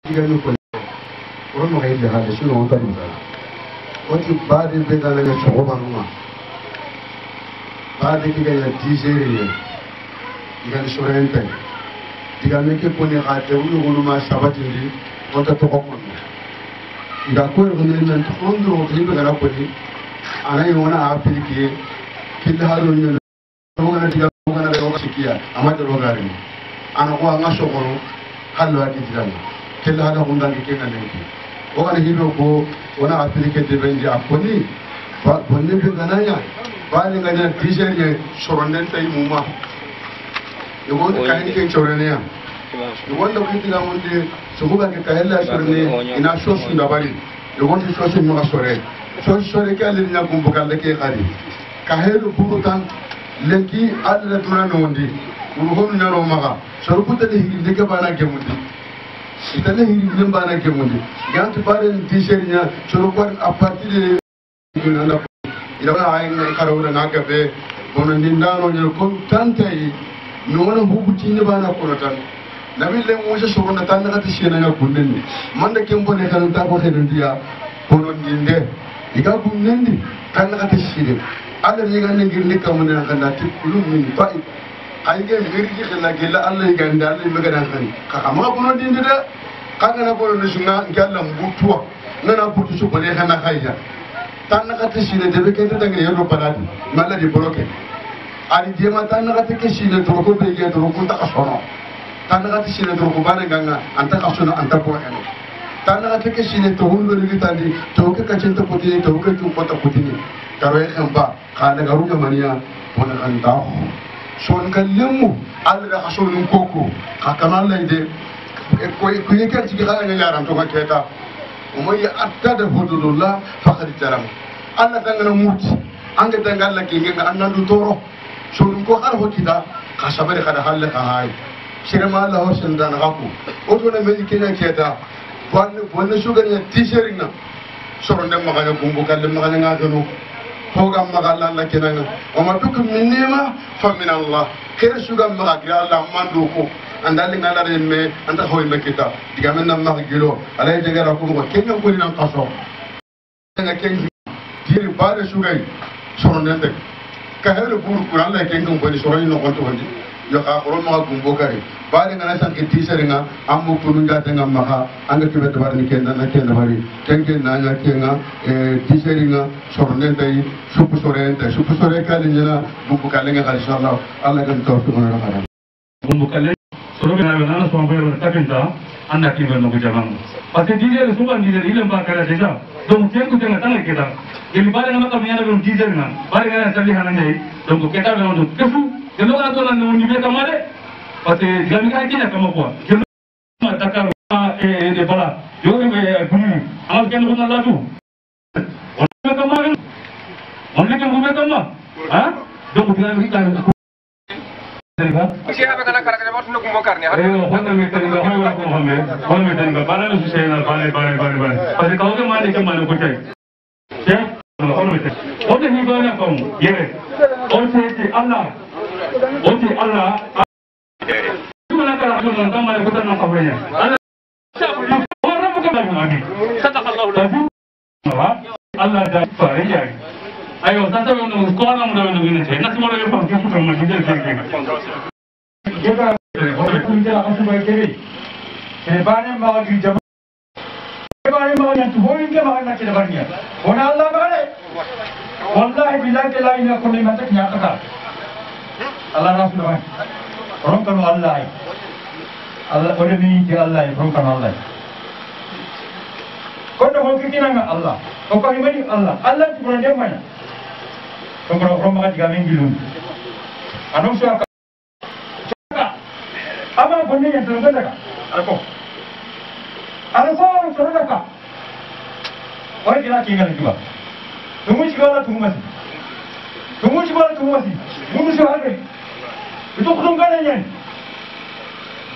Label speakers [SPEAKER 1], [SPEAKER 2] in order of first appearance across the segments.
[SPEAKER 1] Iganu ko ko mo hay da hada shino on tani sala wati baade be gala ga so ba numa baade ki ga tijeri igan sorente diga me ke poni ate ulu ma sabati ndi on ta to ko nda ko ne nan to ondro ni be gala ko ni ana yona appliquer killa hado ni no ngana diga ngana be ko sikiya amade ro gari ana ko anga so ko hallo ati diga kella hada hundangi kenga lenki o kana hido ko ona appliquer de benji akoni ba bonne be gananya ba ni ngana t-shirt ye soronden tay muma yogo kan ke chorenia yogo ko diga monde so ko ba ke kahella sorne ina shosu ndabari yogo ti shosu no sore so sore ke ali nya gumbu kan ke khari kahelu burutan lenki adla tunano ndi uruhonu nyaro maga so ko tade hiri de ke bana gemundi itane hiri lembana ke mundi gantu bare t-shirt nya solo ko a partir de nana ila ay ngai karawra naga be bono ndindano nyo ko tantai no wona hubuti ne bana ko tan nabi le mo so ko na tan na ta shena na kunni manda ke mbone kan ta ko hedon dia bono ndinde iga kunnendi tan na ta shire ala ni ga ne girni kamuna kan na tikulu min fa'i ay ge mirgi xela gela Allah ganda Allah mi gadan xani ka ama ko no dindi de kanga na ko no sunna ngalla mbutwa nana butu su ko le xana khayja tan na ka tishine de be kente dangi yodo baladi mala di bloqué ali dema tan na ka tishine to ko be ge to ko ta kasono tan na ka tishine to ko bana ganga anta kasono anta ko eno tan na ka tishine to hundo ni tandi to ko ka centa ko tini to ko ko ta ko tini karo e xamba khana garu gamaniya wona anta son kallemu alla khashonun koko khakamal layde ko yeke ci xala nga yaram to keta o moy atta hududullah faqad jaram alla tangana muti anga tangalla ke nga annandu toro son ko har hokida khasabare khada halle khaay shirma allah hosen dan gaku o to na meji kenya keta bonne sugar ya t-shirt na soro ndem ma ga gumbu kalle ma ga ngano Hogam magalla la kenanga o ma duk min nema fa min Allah kher sugam magra Allah mandu ko andali ngala remme anda hoy mekita diga men nam magilo alay jegara ko ko kenga ko ni nan qaso nga kengi diri bare sugay sono nende ka helu buru ko Allah kenga ko ni sono no ko to wandi yo ka ko ma gumbo kare bare ngana san ke t-shirt nga ammo ko nu jata nga maha anga tibe to barni kenda na kenda bari kenke na nga kenga t-shirt nga sono nende supu sore kali nyana bumbu kale nga inshallah Allah kan tawfiq na rafa bumbu kale soro na na so mbere takinta anda kibe no ko jamang pate dije so ban dije ile ba kala deja donc kenku tenga tanga keda ili bare na makam yana ben dije na bare na tabi hanane donc keta be no kefu kelo na to na no ni be kamare pate gami ka kina kama kwa kelo ma takar de bala yo be gumi al ken ko na ladu on kamare on le kan gumi kama ha donc bila kita
[SPEAKER 2] Usia apa kana kara kana waktu nunggu bongkar nih?
[SPEAKER 3] Honda meter enggak, honda meter enggak. Barang itu saya balik. Pasti kau ke mana ke mana kau cai? Ya, honda meter. Honda ni banyak kamu, ya. Onti Allah. Cuma nak kalau kita nak mana kita nak kabarnya. Orang bukan lagi. Kata Allah dah pergi. Ayo, tante untuk sekolah muda ini saja. Nasi malam yang paling suka macam ni Juga, orang punya aku sebagai kiri. Sebenarnya bagi jam. Sebenarnya yang tu boleh ke mana kita bagi? Orang Allah bagi. Wallahi bila kita ini aku ni macam ni kata. Allah Rasul bagi. Orang kan Allah. Allah orang ni dia Allah. Orang kan Allah. Kau dah mungkin nang Allah. Kau kau ni Allah. Allah tu bukan dia mana? Kalau orang makan 3 minggu dulu, anu siapa? Apa bunyi yang terus ada? Aku. Ada seorang terus ada. Orang kita kira juga. Tunggu sekolah tunggu masih. Tunggu sekolah. Itu kurangkan aja.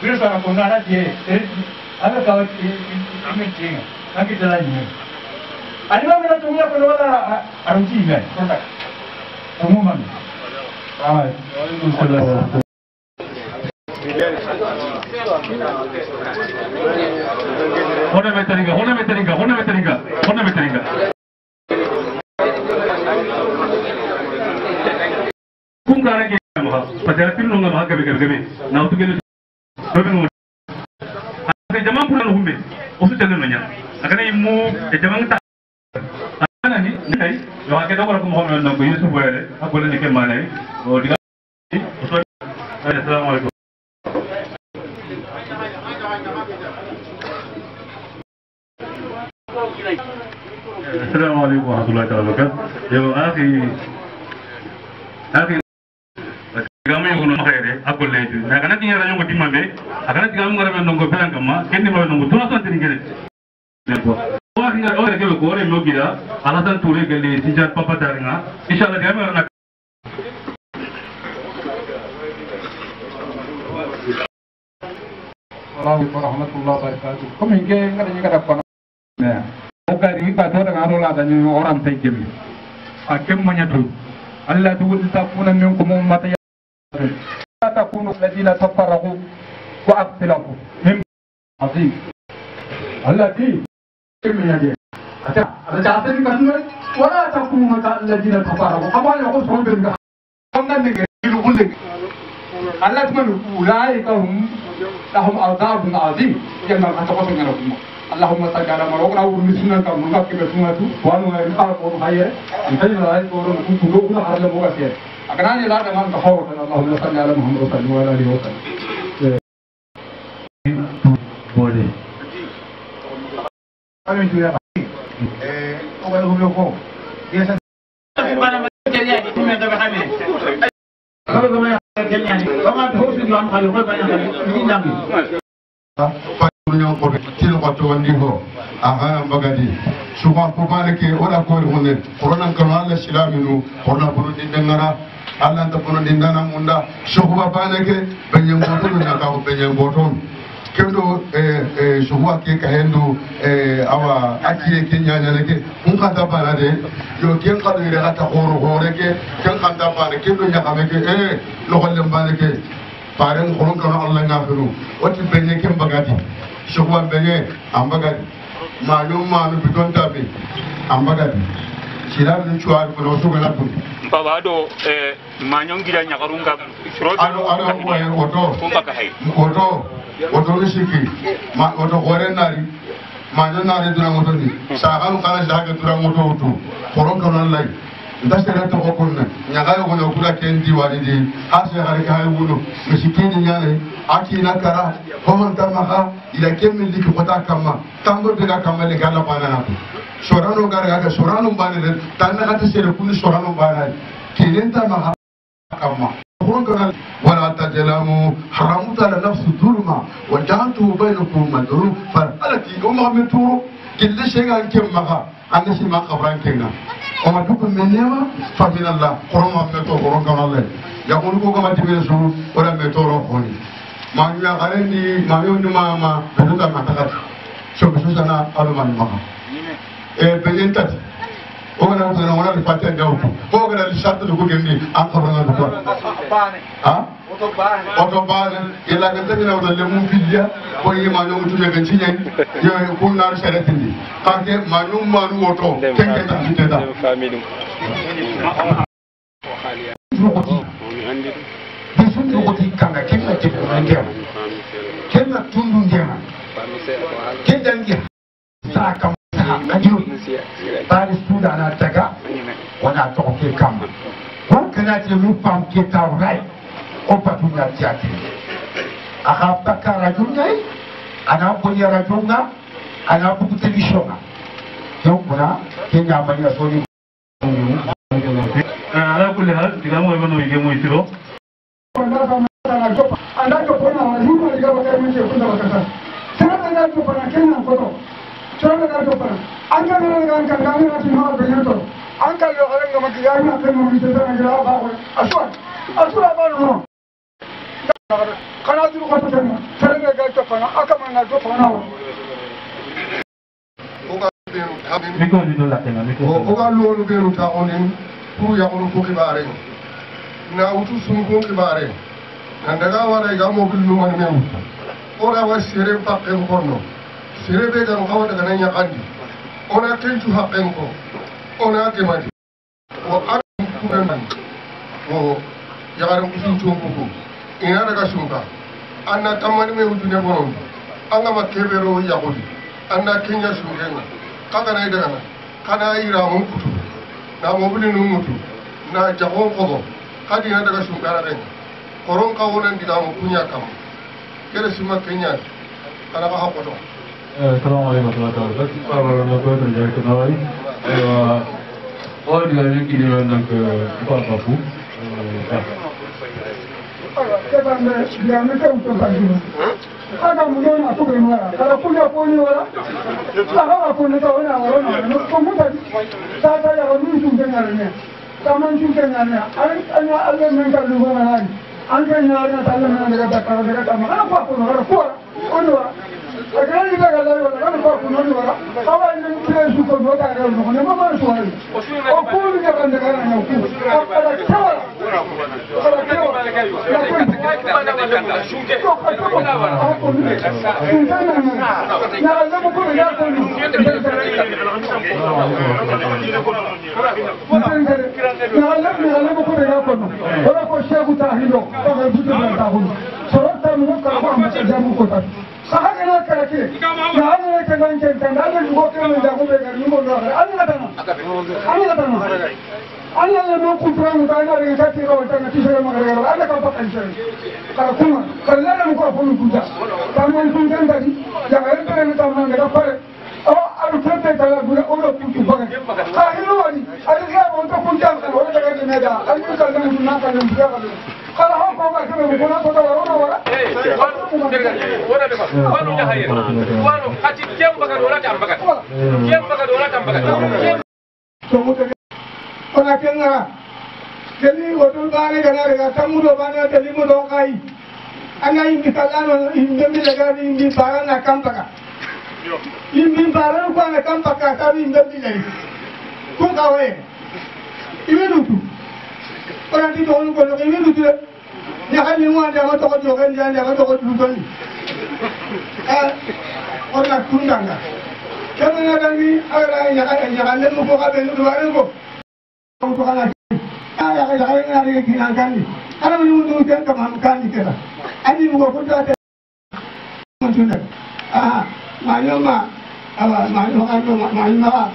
[SPEAKER 3] Bila seorang pengarah dia, ada kawan ini cing, nanti jalan ini. Ada mana tunggu apa orang arung cing kan? Umuman. Waalaikumsalam. hona meteringa kum kare ke ma padara tin nonga ma gabe na utu gele babe ke jamang punan humbe osu tele no nya akana imu e jamang ta ana ni nei yo ake do ko mo no ko yusu boyele akole ni ke manai o diga assalamu alaikum السلام عليكم ورحمة الله تعالى وبركاته. يو أخي kami yang guna makere aku lagi. Nah karena tinggal orang yang berdiri mana, karena tinggal orang yang nunggu pelan kama, kini malah nunggu tuh asal tinggal. Orang tinggal orang yang kalau orang nunggu dia, alasan tulen kali sejak papa daringa, insyaallah dia mana. Assalamualaikum warahmatullahi wabarakatuh. Kami ingin ada yang ada apa? Nah, bukan ini pada orang arola dan orang tajam. Akem menyatu. Allah tu takuna minkum ummatan لا تكونوا الذين تفرقوا واختلفوا من عظيم الذي من يديه أتعطيني كلمة ولا تكونوا الذين تفرقوا أما يقول صوب الجهل قمنا نقول لك الله تمنوا أولئك هم لهم عذاب عظيم جمع أتقصد منكم اللهم صل على محمد وعلى مسلمين كم نقول كم وانو يقال قول خير انتي لا يقول كلنا على المغفر أكناني لا دمان تحول اللهم صل على محمد وعلى آله وسلم boleh kami juga orang hukum biasa mana kerja di sini ada kami kalau kami kerja ni kami harus jual kalau banyak ini lagi
[SPEAKER 1] ko til ko to wandi ho aha bagadi suba ko malike wala ko honen corona kan Allah silaminu corona ko din ngara Allah ta kono din dana munda suba banake benyen boto na ka benyen boto kendo suba ke ka hendo awa akiye ke nyanya leke mun ka ta bana de yo ken ka de ra ta horo hore ke ken ka ta bana kendo nya ka meke lo golle banake paren kono kan Allah ngafiru wati benye ken bagati suba benye ambagati manu bidon tabe ambagati silamu chuar ko so gala tu baba do manyon gida nyakarunga shiro oto kumba ka hay oto nisiki ma oto gorenari manyon nari dura moto ni sagalu kana jaga dura moto to koron kono lai ndasere to okonna nyagayo gono kula kendi wadi di ase hari ka wudo misikini nyane aki nakara homon tamaha ila kemmi liki kota kama tambo bega kama le gala banana to sorano gara sorano banane tanna kata sere kuni sorano banane kilenta maha kama koron wala tajlamu haramuta ala nafsu dhulma wa ja'altu bainakum madru fa alati umma mituru kille shega kemma anasi ma qabran kenga oma dukun menema famin Allah koroma meto koron kan Allah ya ko ko ma tibe su ora meto ro khoni ma ya garendi ma yo ni mama beduka matakati so bisu sana alman ma bejentati o gana utana wala ni paten dawtu ko gana li shartu ko gendi an qabran ko ha oto bane ila ga tamina wala le mum fidia ko yima no mutu be cinyani yo ko na sharatindi kake manum manu oto kenge ta fiteda faminu bisun ko ti kanga kenna ti ko ngema kenna tundu ngema kenna ngi saka ajuru bari suda na taga wana to ke kam ko kana ti mu pam ke tawrai o patunya tiati akha bakara jungai ana bonya rajunga ana buku televishona donc kuna kenya manya soni ala kulli hal digamo mano yemo itiro anda to pona wajuma diga bakari mche kunda bakata sana anda to pona kenya koto sana anda to pona anga na kan ngani na timo benyato anga yo alenga makiyani na kemo mteza na gira ba aswa ba no kana duru ko tana sana ga to pona akama na to pona oga lolu beru ta onin pour ya onu ko kibare na utu sunu ko kibare na daga wara ga mo bil no man mewu ora wa sere pakke ko no
[SPEAKER 4] Serebe ga ngawa daga nan ya kandi ona tentu haqqen ko ona kemani o akum kunan o yagaran kusin chombo ko ina daga sunka anna tamani me hudune bonon anga makebero yagudi anna kenya sungenga kaga na daga kana ira mun kutu na mobili nun mutu na jagon kodo kadi na daga sunka na den koron ka wonan diga mu kunya kam kere sima kenya kana ka hakoto.
[SPEAKER 3] Assalamualaikum warahmatullahi wabarakatuh. Kalau nak kerja kenal, orang dia ni kini nak apa pun.
[SPEAKER 5] Sebab dia mereka untuk baju. Ada mungkin aku beriman. Kalau punya poni wala, kalau aku ni tahu nak orang, kamu tadi, saya yang ni sudah ngaranya, kamu sudah ngaranya. Ada mereka luar mana? Anda ngaranya tahu nak kalau kamu apa pun orang kuat, orang. Agar kita kalau orang apa pun orang, kalau ini kita suka buat ada orang, mana mana soal. Aku ni jangan dengar aku. Kalau cakap, kalau Sahagana karate, nahana kanan kentan, ada juga yang jago bekerja ni boleh. Anda datang. Anda lama kumpulan mutanya dengan saya kira orang nanti saya mengajar. Anda kau pakai saya. Kalau kuma, kalau ada muka pun punya. Taman kunjung tadi, jangan lupa dengan taman mereka pada. Oh, ada cerita kalau guna orang punya bagai. Kalau ini, ada siapa untuk kunjung orang jaga di meja. Ada kalau yang guna kalau yang berapa. Kalau hak kau macam mana guna kau tahu orang.
[SPEAKER 2] Wanu jahaya. Wanu hati kiam baga dola tambaga. Kiam baga dola tambaga.
[SPEAKER 5] Orang kena, jadi waktu hari kena tamu tu mana jadi muda kai. Anda ini kalan ini negara ini barang nak kampaka. Ini barang kau nak kampaka tapi ini lagi. Kau tahu ini tu. Orang itu orang kau ini tu. Jangan nyuat jangan tokot jokan jangan tokot lupa. Orang tundang dah. Jangan ada ni ada jangan lemu kau kata itu dua ribu. Untuk anak, ayah yang kinangkan ni, kalau menunggu dia kemakan ni kira, ani muka pun ada macam mana, mana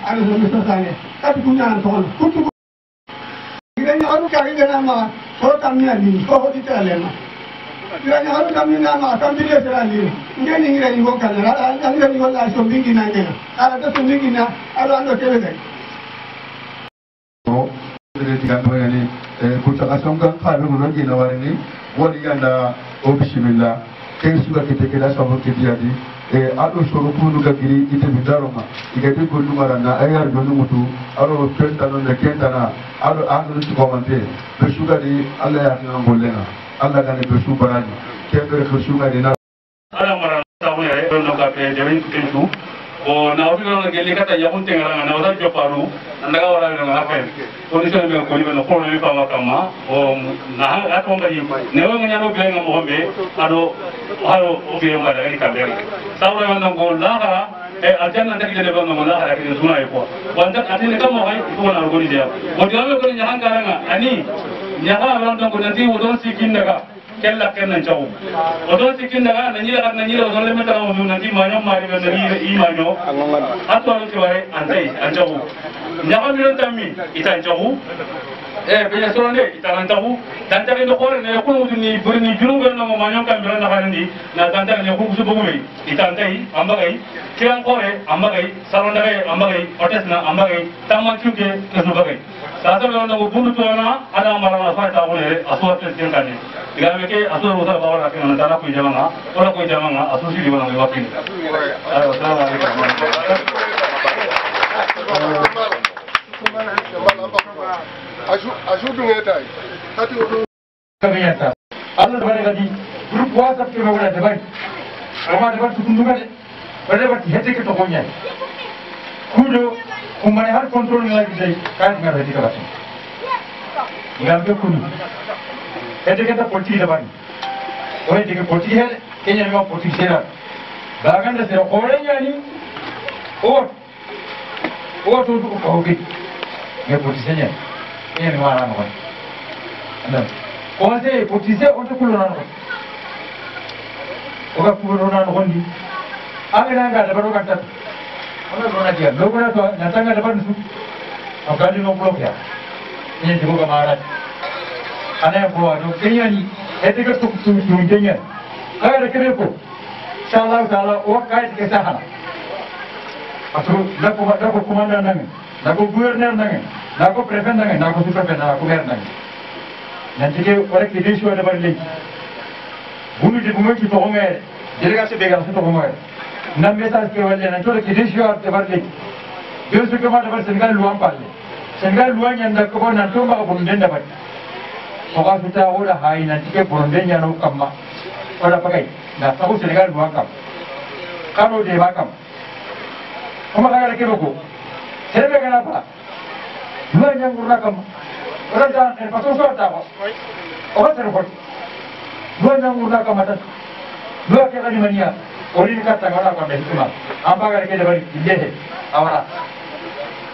[SPEAKER 5] ada semua sana, tapi punya anton, kutu. Kita ni orang kaya nama, orang kami ni, orang kita lema. Kita ni orang kami nama, kami dia serani. Dia ni kita ni bukan, ada ni orang sumbing kina kena, ada sumbing kina, ada anda kena.
[SPEAKER 1] Tiga tahun ini, kita asalkan kalau orang Cina ini, wali anda obismillah, kenapa kita sama kita jadi, alu suruh pun juga kiri kita bicara rumah, kita tu gulu marana, ayar gulu mutu, alu kentana, alu tu komante, bersuka di Allah yang bolehna, Allah kan bersuka barang, kita bersuka di na.
[SPEAKER 3] Allah marana tahu ya, orang kata jadi kentu. Oh, na orang orang geli kata ya pun tengah na orang joparu, anda kau orang yang apa? Kondisi yang kau ni kalau kau ni kau kama, oh, nah, aku mungkin, newa ni aku bilang kamu hambe, ado bilang ada ni kabel. Tahu orang yang kau lah, ajan nanti kita lepas nama lah, kita sunai ko. Wanita nanti ni kamu hai, itu orang kau ni dia. Waktu kau ni jangan karanga, ani, jangan orang yang kau nanti udon sikin naga. Kella kena jauh. Odol sikin dah, nanti odol lembut orang tu nanti mana mari nanti imanyo. Atau orang tu ay anjauh. Jangan bilang kami kita jauh. Bila seorang ni kita anjauh. Dan cari doktor ni aku ni beri jurung kerana mana kami bilang nak nanti. Nah dan cari aku kusu bumi. Kita anjai, ambagai. Kian kore, ambagai. Sarondai, ambagai. Otesna, ambagai. Taman cuci, kesubagai. Sahaja orang tu bunuh tu ana, ada amaran apa tahu ni, asuh tersian kan ni. Jika mereka asuh usah bawa lagi, nanti anak kuih jamanga, orang kuih jamanga, asuh sih di mana lewat ini.
[SPEAKER 4] Asuh dunia tay, hati orang.
[SPEAKER 3] Kami ada. Allah tu lagi grup WhatsApp kita boleh ada baik. Ramai ada tu tunggu kan. Ada berarti hati kita punya. Kudo, umumnya har kontrol lagi jadi kan nggak ada di kelas. Nggak kudo. Hati kita polisi lepas. Orang jika polisi है, kenya memang polisi lah. baganda sira qore yani o to ko ke ne politicien ni mara no anda ko se politicien o to kulona no o ga kulona no ndi agana ga da baro kanta ona rona dia logona to natanga da ban su akali no blok ya ni ko ga mara ana ko no kenyani etika tu kenya aga kere ko inshallah taala o kai ke sahala atau lagu komandan nang, lagu gubernur nang, lagu prefect nang, lagu superintendent, lagu mayor nang. Nanti ke orang kediswa ada balik. Bulu di bumi kita homer, delegasi begal kita homer. Nampak ke wajah nanti orang kediswa ada balik. Dia suka mana ber Senegal luang palle. Senegal luang yang dah kau nanti mak bunden dapat. Pokok kita orang hai nanti ke bunden yang nak kamma. Orang pakai. Nah, tahu Senegal luang kam. Kalau dia makam. Kamu kaya lagi buku, saya kenapa? Dua yang kurang orang jangan pasal suara apa? Orang terpot. Dua yang kurang atas, dua kali di mana? Orang kata orang apa dah cuma. Apa kaya kita beri ide awal.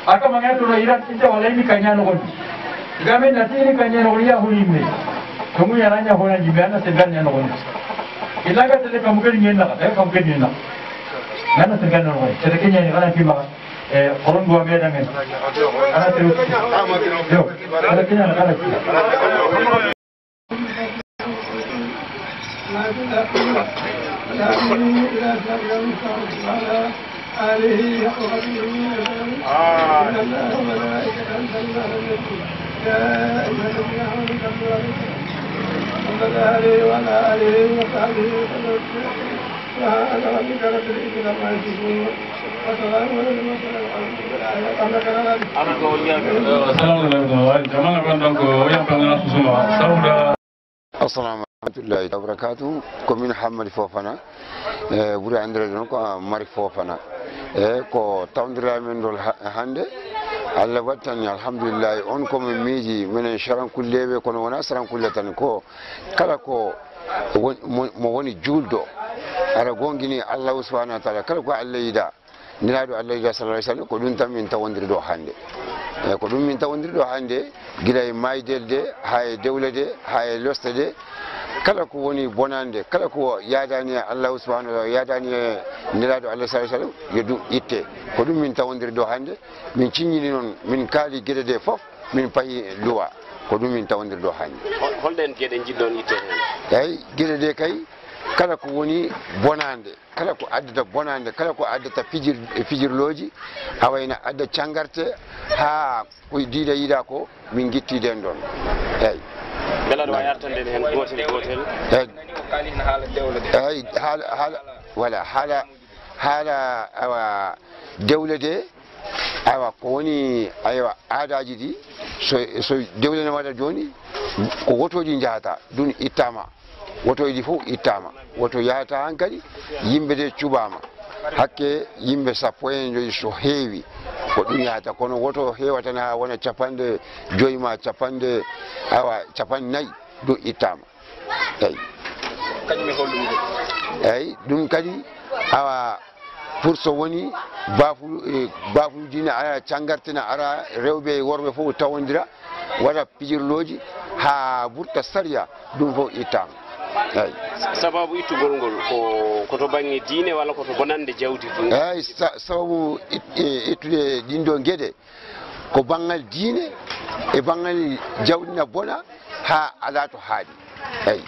[SPEAKER 3] Aku mengenai tu Iran kita oleh ini kanya nukon. Kami nanti ini kanya nukonia huni ini. Kamu yang nanya huna jibana sedang yang nukon. Kita kata le kamu kini nak, kamu kini nak. Mana segan orang, sedekahnya ni kalau kita orang dua medan ni, anak terus, yo, sedekahnya nak kalau kita.
[SPEAKER 6] Assalamu warahmatullahi wabarakatuh. Komin Hamad Fofana, buri andre ko mari Fofana. Ko tawndira men dol hande. Allah wattani alhamdulillah on ko min miji minen sharan kullebe kono wona sharan kullatan ko kala ko mo woni juldo ara gongini Allah subhanahu wa ta'ala kala ko Allah yida niraado Allah yida sallallahu alaihi wasallam ko dun tam min tawondiri do hande ko dum min tawondiri do hande gila e maydelde hay dewlede hay lostede kala ko woni bonande kala ko yaadani Allah subhanahu wa ta'ala yaadani niraado Allah sallallahu alaihi wasallam yedu itte ko dum min tawondiri do hande min cinnini non min kaali gedede fof min payi luwa ko dum min tawondir do hande
[SPEAKER 2] holden gede jiddon itte
[SPEAKER 6] ay gedede kay kala ko woni bonande kala ko addata bonande kala ko addata fijirloji awayna adda cangarte ha ko diida yida ko min gitti den don ay
[SPEAKER 2] bela do yartande hen gotel
[SPEAKER 6] ay hala wala hala awa dewlede aywa ko woni aywa aadaji di so dewle ne wada joni ko wotoji jahata dun ittama wotoji fu ittama woto yahata hankali yimbe de cubama hakke yimbe sappo en joyi so heewi ko dun yahata kono woto hewata na wona capande joyima capande awa capan nayi du ittama ay
[SPEAKER 2] kanyum hollum
[SPEAKER 6] ay dum kadi awa pour so woni bafulu dina ara cangartina ara rewbe worbe fof tawondira wada pijirloji ha burta sariya dum fof itam ay
[SPEAKER 2] sababu itugol ngol ko to bangi diine wala ko to bonande jawdi fu
[SPEAKER 6] ay sababu itude dindo gede ko bangal diine e bangal jawdina bona ha ala to haadi ay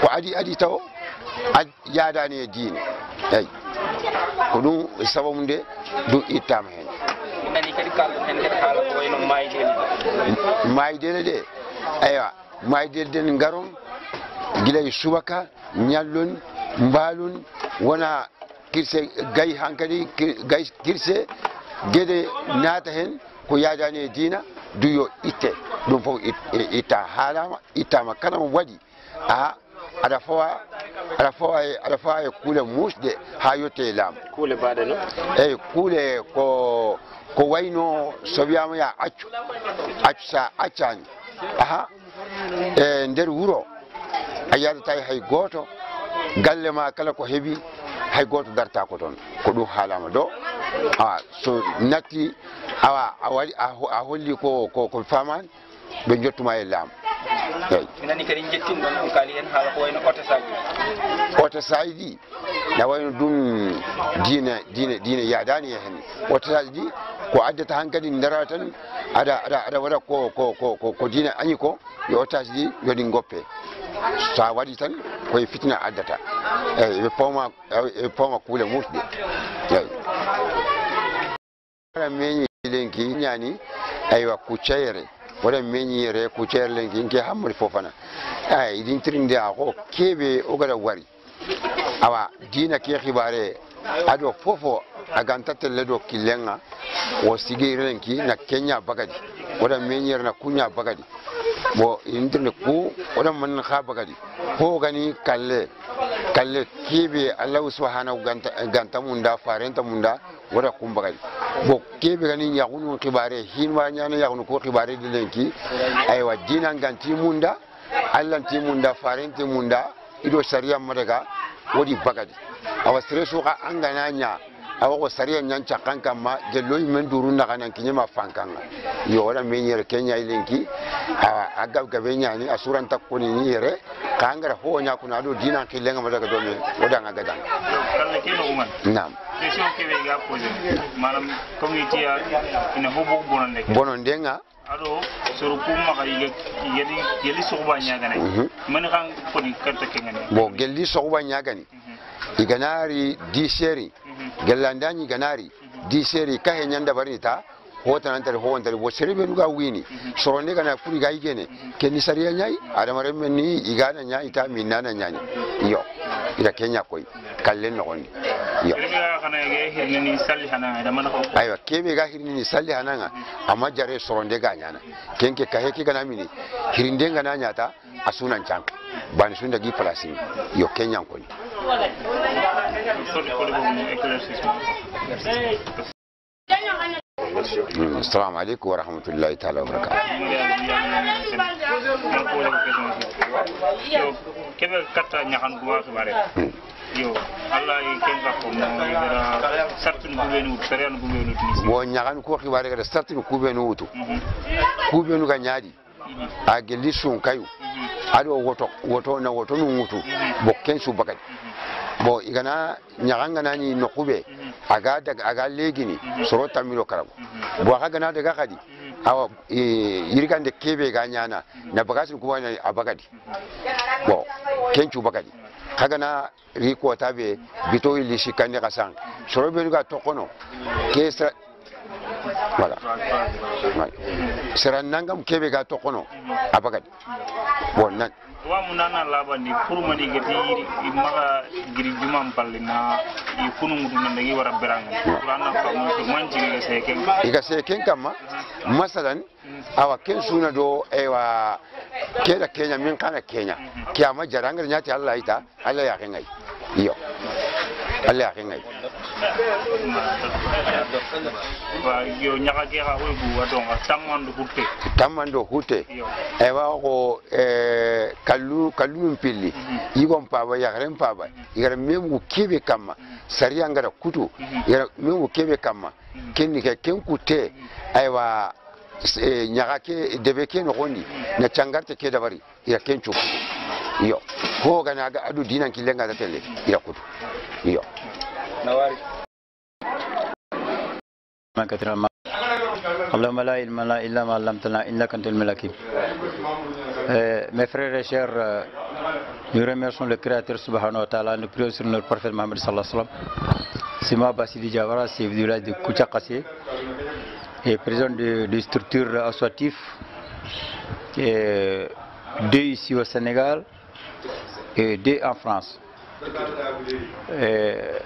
[SPEAKER 6] ko adi taw yaadani e diine ay ko dum sababu nde du ittama hen
[SPEAKER 2] nani kadi kaldo hen kadi haala ko wayno
[SPEAKER 6] maydele de aywa maydele den garon gilay subaka nyallon mbalon wona kirse gay hankadi gay kirse gede naata hen ko yaadani diina duyo itte dum fof itta halama ittama kala mo wadi ada fawa e kule musde ha yotte lam
[SPEAKER 2] kule badano
[SPEAKER 6] kule ko wayno so wi'ama ya accu sa accani nder wuro a yadata hay goto galle ma kala ko hebi hay goto darta ko ton ko ɗum haalama ɗo so natti a waɗi a holli ko famani ɓe jottuma e laamu eyyi
[SPEAKER 2] nani kadi jettin ɗon kaali en haala ko wayno
[SPEAKER 6] otosaji ɗi na wayno ɗum diine yadani e hen otosaji ɗi ko addata hankkadi ndara tan aɗa waɗa ko diine añi ko yo otage ɗi yoɗi goppe sa waɗi tan koye fitina addata eyyi ɓe pawma kuule mutɗe eyyi waɗa meñi lenki ñani aywa kuccayere waɗa meñiyere kuccayere lenki nke Hammadi Fofana ay ɗin tirinde a ko keɓe o gaɗa wari awa dina ke xibare aɗo fofo a ganta telle ɗo killenga o sigirenki na Kenya bagadi waɗa meñiyere na kuña bagadi bo intirne ku waɗa man xa bagadi ko gani kalle keɓe Allahu subhanahu ganta munda farenta munda waɗa kum bagadi bo keɓe gani yaxunu xibare hinwa ñana yaxunu ko xibare de lenki aywa dina ganti munda allanti munda farenti munda ido sariya madaga wodi bagadi awa stresu ka angana nya awa ko sariya nyan chakkan kamma gelloy men duru na kanan kinyama fankanga yo wala menyere Kenya ilenki aga gabe nyani asuran takoni ni yere kangara ho nya kuna do dina kilenga madaga do me wodanga gadang
[SPEAKER 2] kalle kino uman
[SPEAKER 6] nam
[SPEAKER 2] question kebe ga poser manam community ya ina hobo
[SPEAKER 6] bonondenga
[SPEAKER 2] ado soro kuma ka yeli soba nyagana man kan ko ni karta kengani
[SPEAKER 6] bo gelli soba nyagani iganari di seri gellandani ganari di seri ka henyanda barita hota nan tare ho on tare bo serebe nuga wini soro ne kana furi ga igene kenni sariya nyai adamare menni igana nyai ta minana nyani yo ida Kenya koy kallen no gondi yo aywa kebe ga hirni salli hananga amma jare soronde ga nyana kenke ka heki kana mini hirinde ga nanya ta asunan chan ban sunda gi place yo Kenya koy assalamu alaikum wa rahmatullahi ta'ala wa barakatuh
[SPEAKER 2] kebe katta nyakan gua kebare yo Allah kenga ko mo dara sartun gubenu sariyan gubenu
[SPEAKER 6] wo nyakan ko kibare ga sartun gubenu wutu gubenu ga nyaadi a gelli sun kayu ado woto na woto nu wutu bokken su bagadi bo igana nyakanga nani no kube aga legini soro tamiro karabo bo aga na daga kadi awa yirgande kebe ga nyana na bagasin kuma na abagadi bo kencu bagadi kaga na riko tabe bito ili shikande kasan soro be ga tokono kesa wala seran nangam kebe ga tokono abagadi bo nan
[SPEAKER 2] wa munana labandi pour mani gati imaga giri jumam pallina ikunu muduna ndagi wara beranga qur'ana fa mo manci ga seken
[SPEAKER 6] iga seken kama masalan awa ken suna do ewa keda Kenya min kana Kenya kiyama jaranga nyati Allah ita Allah ya kengai iyo Allah ya kengai
[SPEAKER 2] wa yo nyaka ke ha webu wadonga tamando hutte ewa ko kallu mpili yigon paba yagaren paba yagara memu kebe kama sariya ngara kutu yagara memu kebe kama kenni ke kenkute aywa nyaka ke debe ke no gondi na changarte ke dabari ya kenchu yo ko gana ga adu dinan kilenga da tele ya kutu yo nawari
[SPEAKER 7] اللهم لا علم لنا إلا ما علمتنا إنك أنت العليم الحكيم. Mes frères et chers, nous remercions le Créateur subhanahu wa ta'ala, nous prions sur notre prophète Mohammed sallallahu alayhi wa sallam. C'est moi Bassili Diawara, c'est du village de Kouchakassé et président de structures associatives, 2 ici au Sénégal et 2 en France.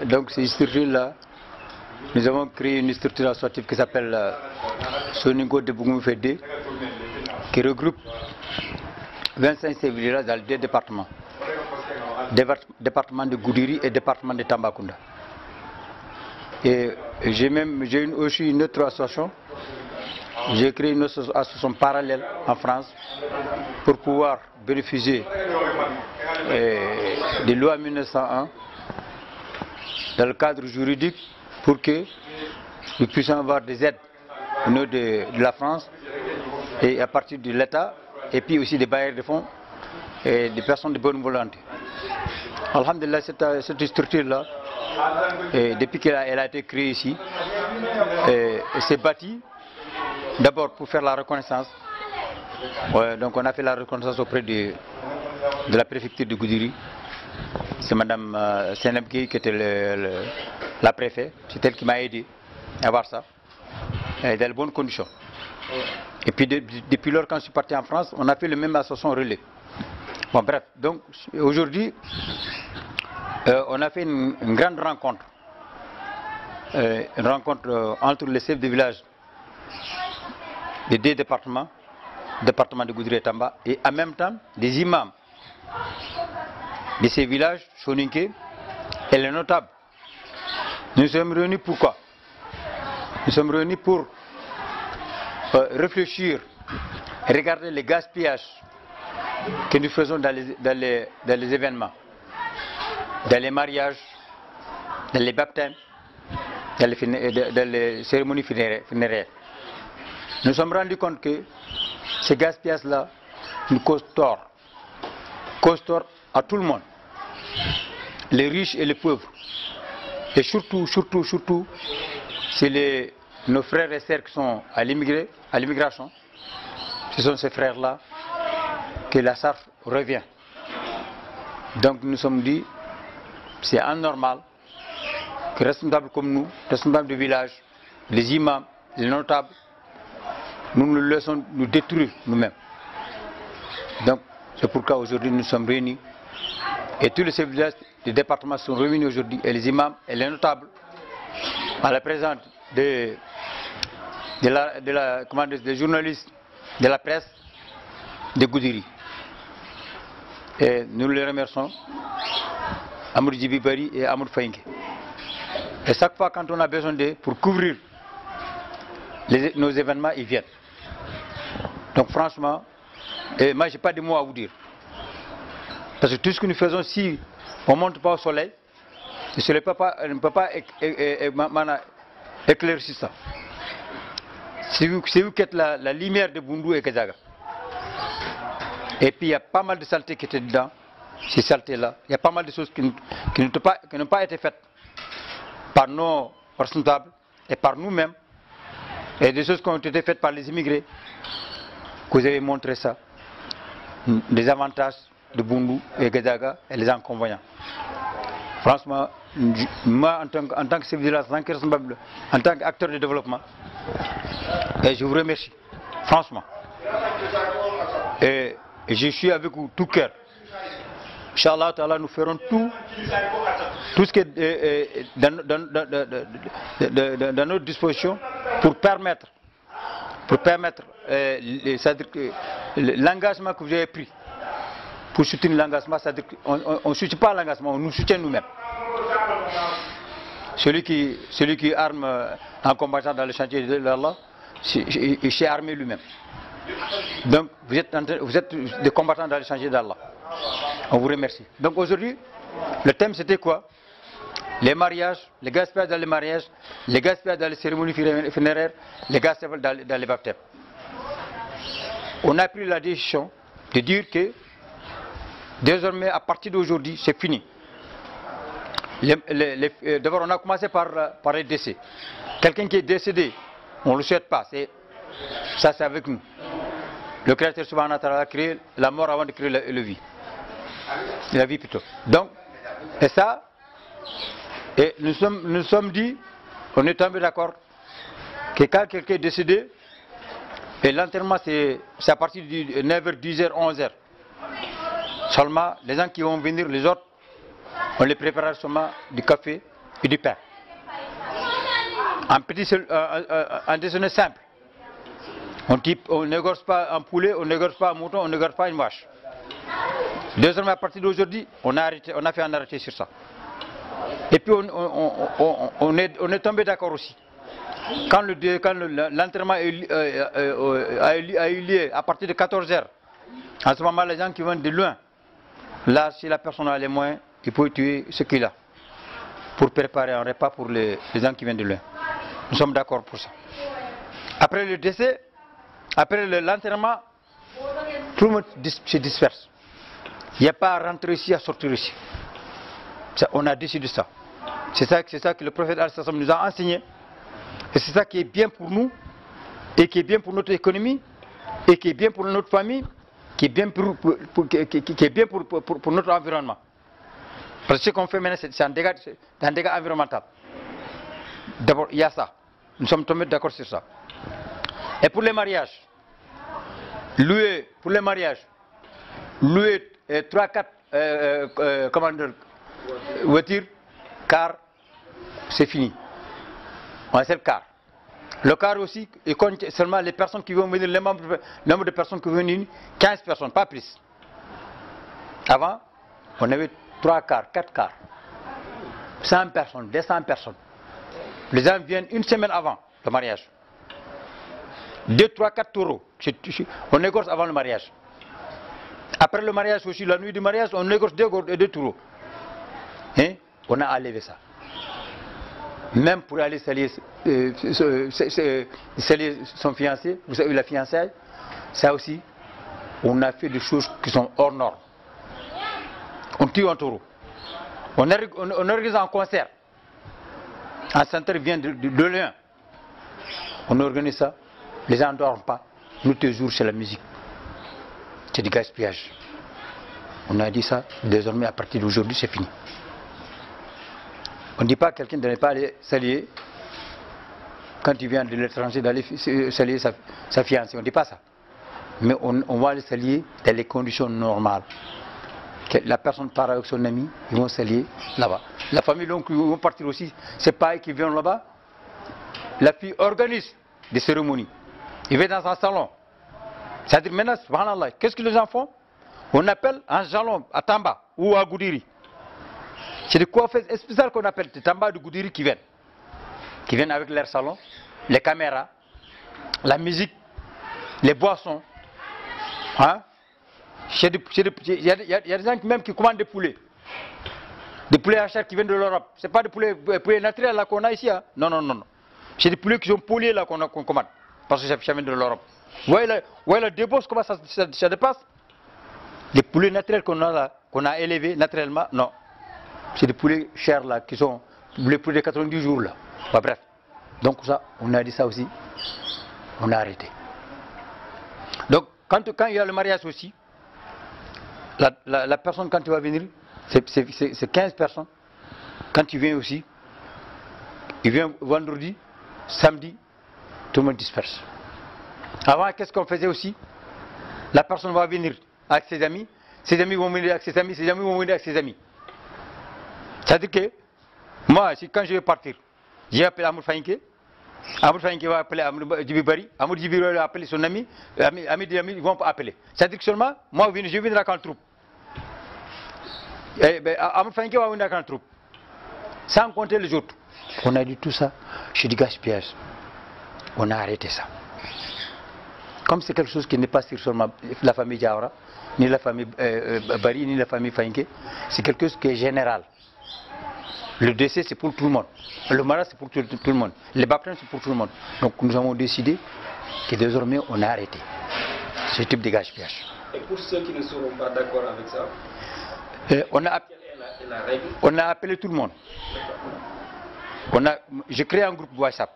[SPEAKER 7] Donc ces structures-là, nous avons créé une structure associative qui s'appelle Soningo de Bougoumfédé, qui regroupe 25 villages dans les 2 départements. Département de Goudiri et département de Tambacounda. Et j'ai aussi une autre association. J'ai créé une association parallèle en France pour pouvoir bénéficier des lois 1901 dans le cadre juridique pour que nous puissions avoir des aides au niveau de la France et à partir de l'État et puis aussi des bailleurs de fonds et des personnes de bonne volonté. Alhamdulillah, cette structure-là, depuis qu'elle a été créée ici, s'est bâtie d'abord pour faire la reconnaissance. Donc on a fait la reconnaissance auprès de la préfecture de Goudiri. C'est Mme Senebki qui était la préfète. C'est elle qui m'a aidé à voir ça. Dans de bonnes conditions. Et puis depuis lors, quand je suis parti en France, on a fait le même association relais. Bon bref, donc aujourd'hui, on a fait une grande rencontre. Une rencontre entre les chefs de village des deux départements, département de Goudiri et Tamba, et en même temps des imams de ces villages, Soninké, et les notables. Nous sommes réunis pourquoi? Nous sommes réunis pour réfléchir, regarder les gaspillages que nous faisons dans les événements, dans les mariages, dans les baptêmes, dans les cérémonies funéraires. Nous nous sommes rendus compte que ces gaspillages-là nous causent tort à tout le monde, les riches et les pauvres. Et surtout, c'est nos frères et sœurs qui sont à l'immigration. Ce sont ces frères-là que la SARF revient. Donc nous nous sommes dit, c'est anormal que responsables comme nous, responsables du village, les imams, les notables, nous nous laissons nous détruire nous-mêmes. Donc c'est pourquoi aujourd'hui nous sommes réunis et tous les chefs de village des départements sont réunis aujourd'hui, et les imams et les notables, à la présence des journalistes de la presse de Goudiri. Et nous les remercions, Amour Djibibari et Amour Faïnke. Et chaque fois quand on a besoin d'eux pour couvrir nos événements, ils viennent. Donc franchement, moi je n'ai pas de mots à vous dire. Parce que tout ce que nous faisons, si on ne monte pas au soleil, le soleil ne peut pas éclaircir ça. C'est vous qui êtes la lumière de Bundu et Kazaga. Et puis il y a pas mal de saletés qui étaient dedans, ces saletés-là. Il y a pas mal de choses qui n'ont pas été faites par nos responsables et par nous-mêmes. Et des choses qui ont été faites par les immigrés. Que vous avez montré ça. Les avantages de Bundu et Kazaga et les inconvénients. Franchement, moi en tant que chef de village, en tant qu'acteur de développement, et je vous remercie, franchement. Et je suis avec vous tout cœur. Inch'Allah, nous ferons tout ce qui est dans notre disposition pour permettre l'engagement que vous avez pris. Pour soutenir l'engagement, c'est-à-dire qu'on ne soutient pas l'engagement, on nous soutient nous-mêmes. Celui qui arme en combattant dans le chantier de Allah, il s'est armé lui-même. Donc vous êtes des combattants dans le chantier d'Allah. On vous remercie. Donc aujourd'hui, le thème c'était quoi? Les mariages, les gaspillages dans les mariages, les gaspillages dans les cérémonies funéraires, les gaspillages dans les baptêmes. On a pris la décision de dire que désormais, à partir d'aujourd'hui, c'est fini. D'abord, on a commencé par les décès. Quelqu'un qui est décédé, on ne le souhaite pas. Ça, c'est avec nous. Le Créateur subhanahu wa ta'ala a créé la mort avant de créer la vie. La vie plutôt. Donc, et ça, et nous sommes dit, on est tombé d'accord, que quand quelqu'un est décédé, et l'enterrement c'est à partir de 9h, 10h, 11h. Seulement, les gens qui vont venir, les autres, on les prépare seulement du café et du pain. Un déjeuner simple. On n'égorge pas un poulet, on n'égorge pas un mouton, on n'égorge pas une vache. Désormais, à partir d'aujourd'hui, on a fait un arrêté sur ça. Et puis on est tombé d'accord aussi. Quand l'enterrement a eu lieu à partir de 14h, en ce moment, les gens qui viennent de loin, là, si la personne a les moyens, il peut tuer ce qu'il a. pour préparer un repas pour les gens qui viennent de loin. Nous sommes d'accord pour ça. Après le décès, après l'enterrement, tout le monde se disperse. Il n'y a pas à rentrer ici, à sortir ici. Ça, on a décidé ça. C'est ça que le prophète al-Sassam nous a enseigné. Et c'est ça qui est bien pour nous, et qui est bien pour notre économie, et qui est bien pour notre famille, qui est bien pour notre environnement. Parce que ce qu'on fait maintenant, c'est un dégât environnemental. D'abord, il y a ça. Nous sommes tombés d'accord sur ça. Et pour les mariages, louer 3-4 voitures, car c'est fini. C'est le car. Le car aussi, il compte seulement les personnes qui vont venir, le nombre de personnes qui vont venir, 15 personnes, pas plus. Avant, on avait 3 cars, 4 cars, 100 personnes, 200 personnes. Les gens viennent une semaine avant le mariage. 2, 3, 4 taureaux. On négocie avant le mariage. Après le mariage aussi, la nuit du mariage, on négocie 2 taureaux. Hein? On a enlevé ça. Même pour aller saluer son fiancé, vous savez, la fiançaille, ça aussi, on a fait des choses qui sont hors normes. On tue un taureau. On organise un concert. Un centre vient de Lyon. On organise ça. Les gens ne dorment pas. Nous, toujours, c'est la musique. C'est du gaspillage. On a dit ça. Désormais, à partir d'aujourd'hui, c'est fini. On ne dit pas à quelqu'un de ne pas aller saluer quand il vient de l'étranger, d'aller saluer sa fiancée. On ne dit pas ça. Mais on va aller saluer dans les conditions normales. La personne part avec son ami, ils vont saluer là-bas. La famille, donc, ils vont partir aussi. C'est pas eux qui viennent là-bas. La fille organise des cérémonies. Il va dans un salon. C'est-à-dire maintenant, subhanallah, qu'est-ce que les gens font? On appelle un salon à Tamba ou à Goudiri. C'est des coiffeurs spéciaux qu'on appelle des Tamba de Goudiri qui viennent. Qui viennent avec leur salon, les caméras, la musique, les boissons. Hein? Il y a des gens même qui commandent des poulets. Des poulets à chair qui viennent de l'Europe. Ce n'est pas des poulets naturels qu'on a ici. Hein? Non, non, non, non. C'est des poulets qui sont poliés là qu'on commande. Parce que ça vient de l'Europe. Vous voyez la débauche, comment ça dépasse? Les poulets naturels qu'on a là, qu'on a élevés naturellement, non. C'est des poulets chers là, qui sont les poulets de 90 jours là. Bah, bref. Donc ça, on a dit ça aussi. On a arrêté. Donc quand il y a le mariage aussi, la personne quand tu vas venir, c'est 15 personnes. Quand tu viens aussi, il vient vendredi, samedi, tout le monde disperse. Avant, qu'est-ce qu'on faisait aussi? La personne va venir avec ses amis vont venir avec ses amis, ses amis vont venir avec ses amis. C'est-à-dire que, moi, quand je vais partir, j'ai appelé Amour Fainke, Amour Fainke va appeler Amour Djibibari, Amour Djibibari va appeler son ami, amis des amis, ils vont appeler. C'est-à-dire que seulement, moi, je viendrai avec un troupe. Amour Fainke va venir avec un troupe. Sans compter les autres. On a dit tout ça, c'est du gaspillage. On a arrêté ça. Comme c'est quelque chose qui n'est pas sur seulement la famille Diawara, ni la famille Bari, ni la famille Fainke, c'est quelque chose qui est général. Le décès, c'est pour tout le monde. Le mariage, c'est pour tout le monde. Les baptêmes, c'est pour tout le monde. Donc nous avons décidé que désormais, on a arrêté ce type de gaspillage.
[SPEAKER 8] Et pour ceux qui ne seront pas d'accord avec ça,
[SPEAKER 7] on a appelé tout le monde. J'ai créé un groupe WhatsApp.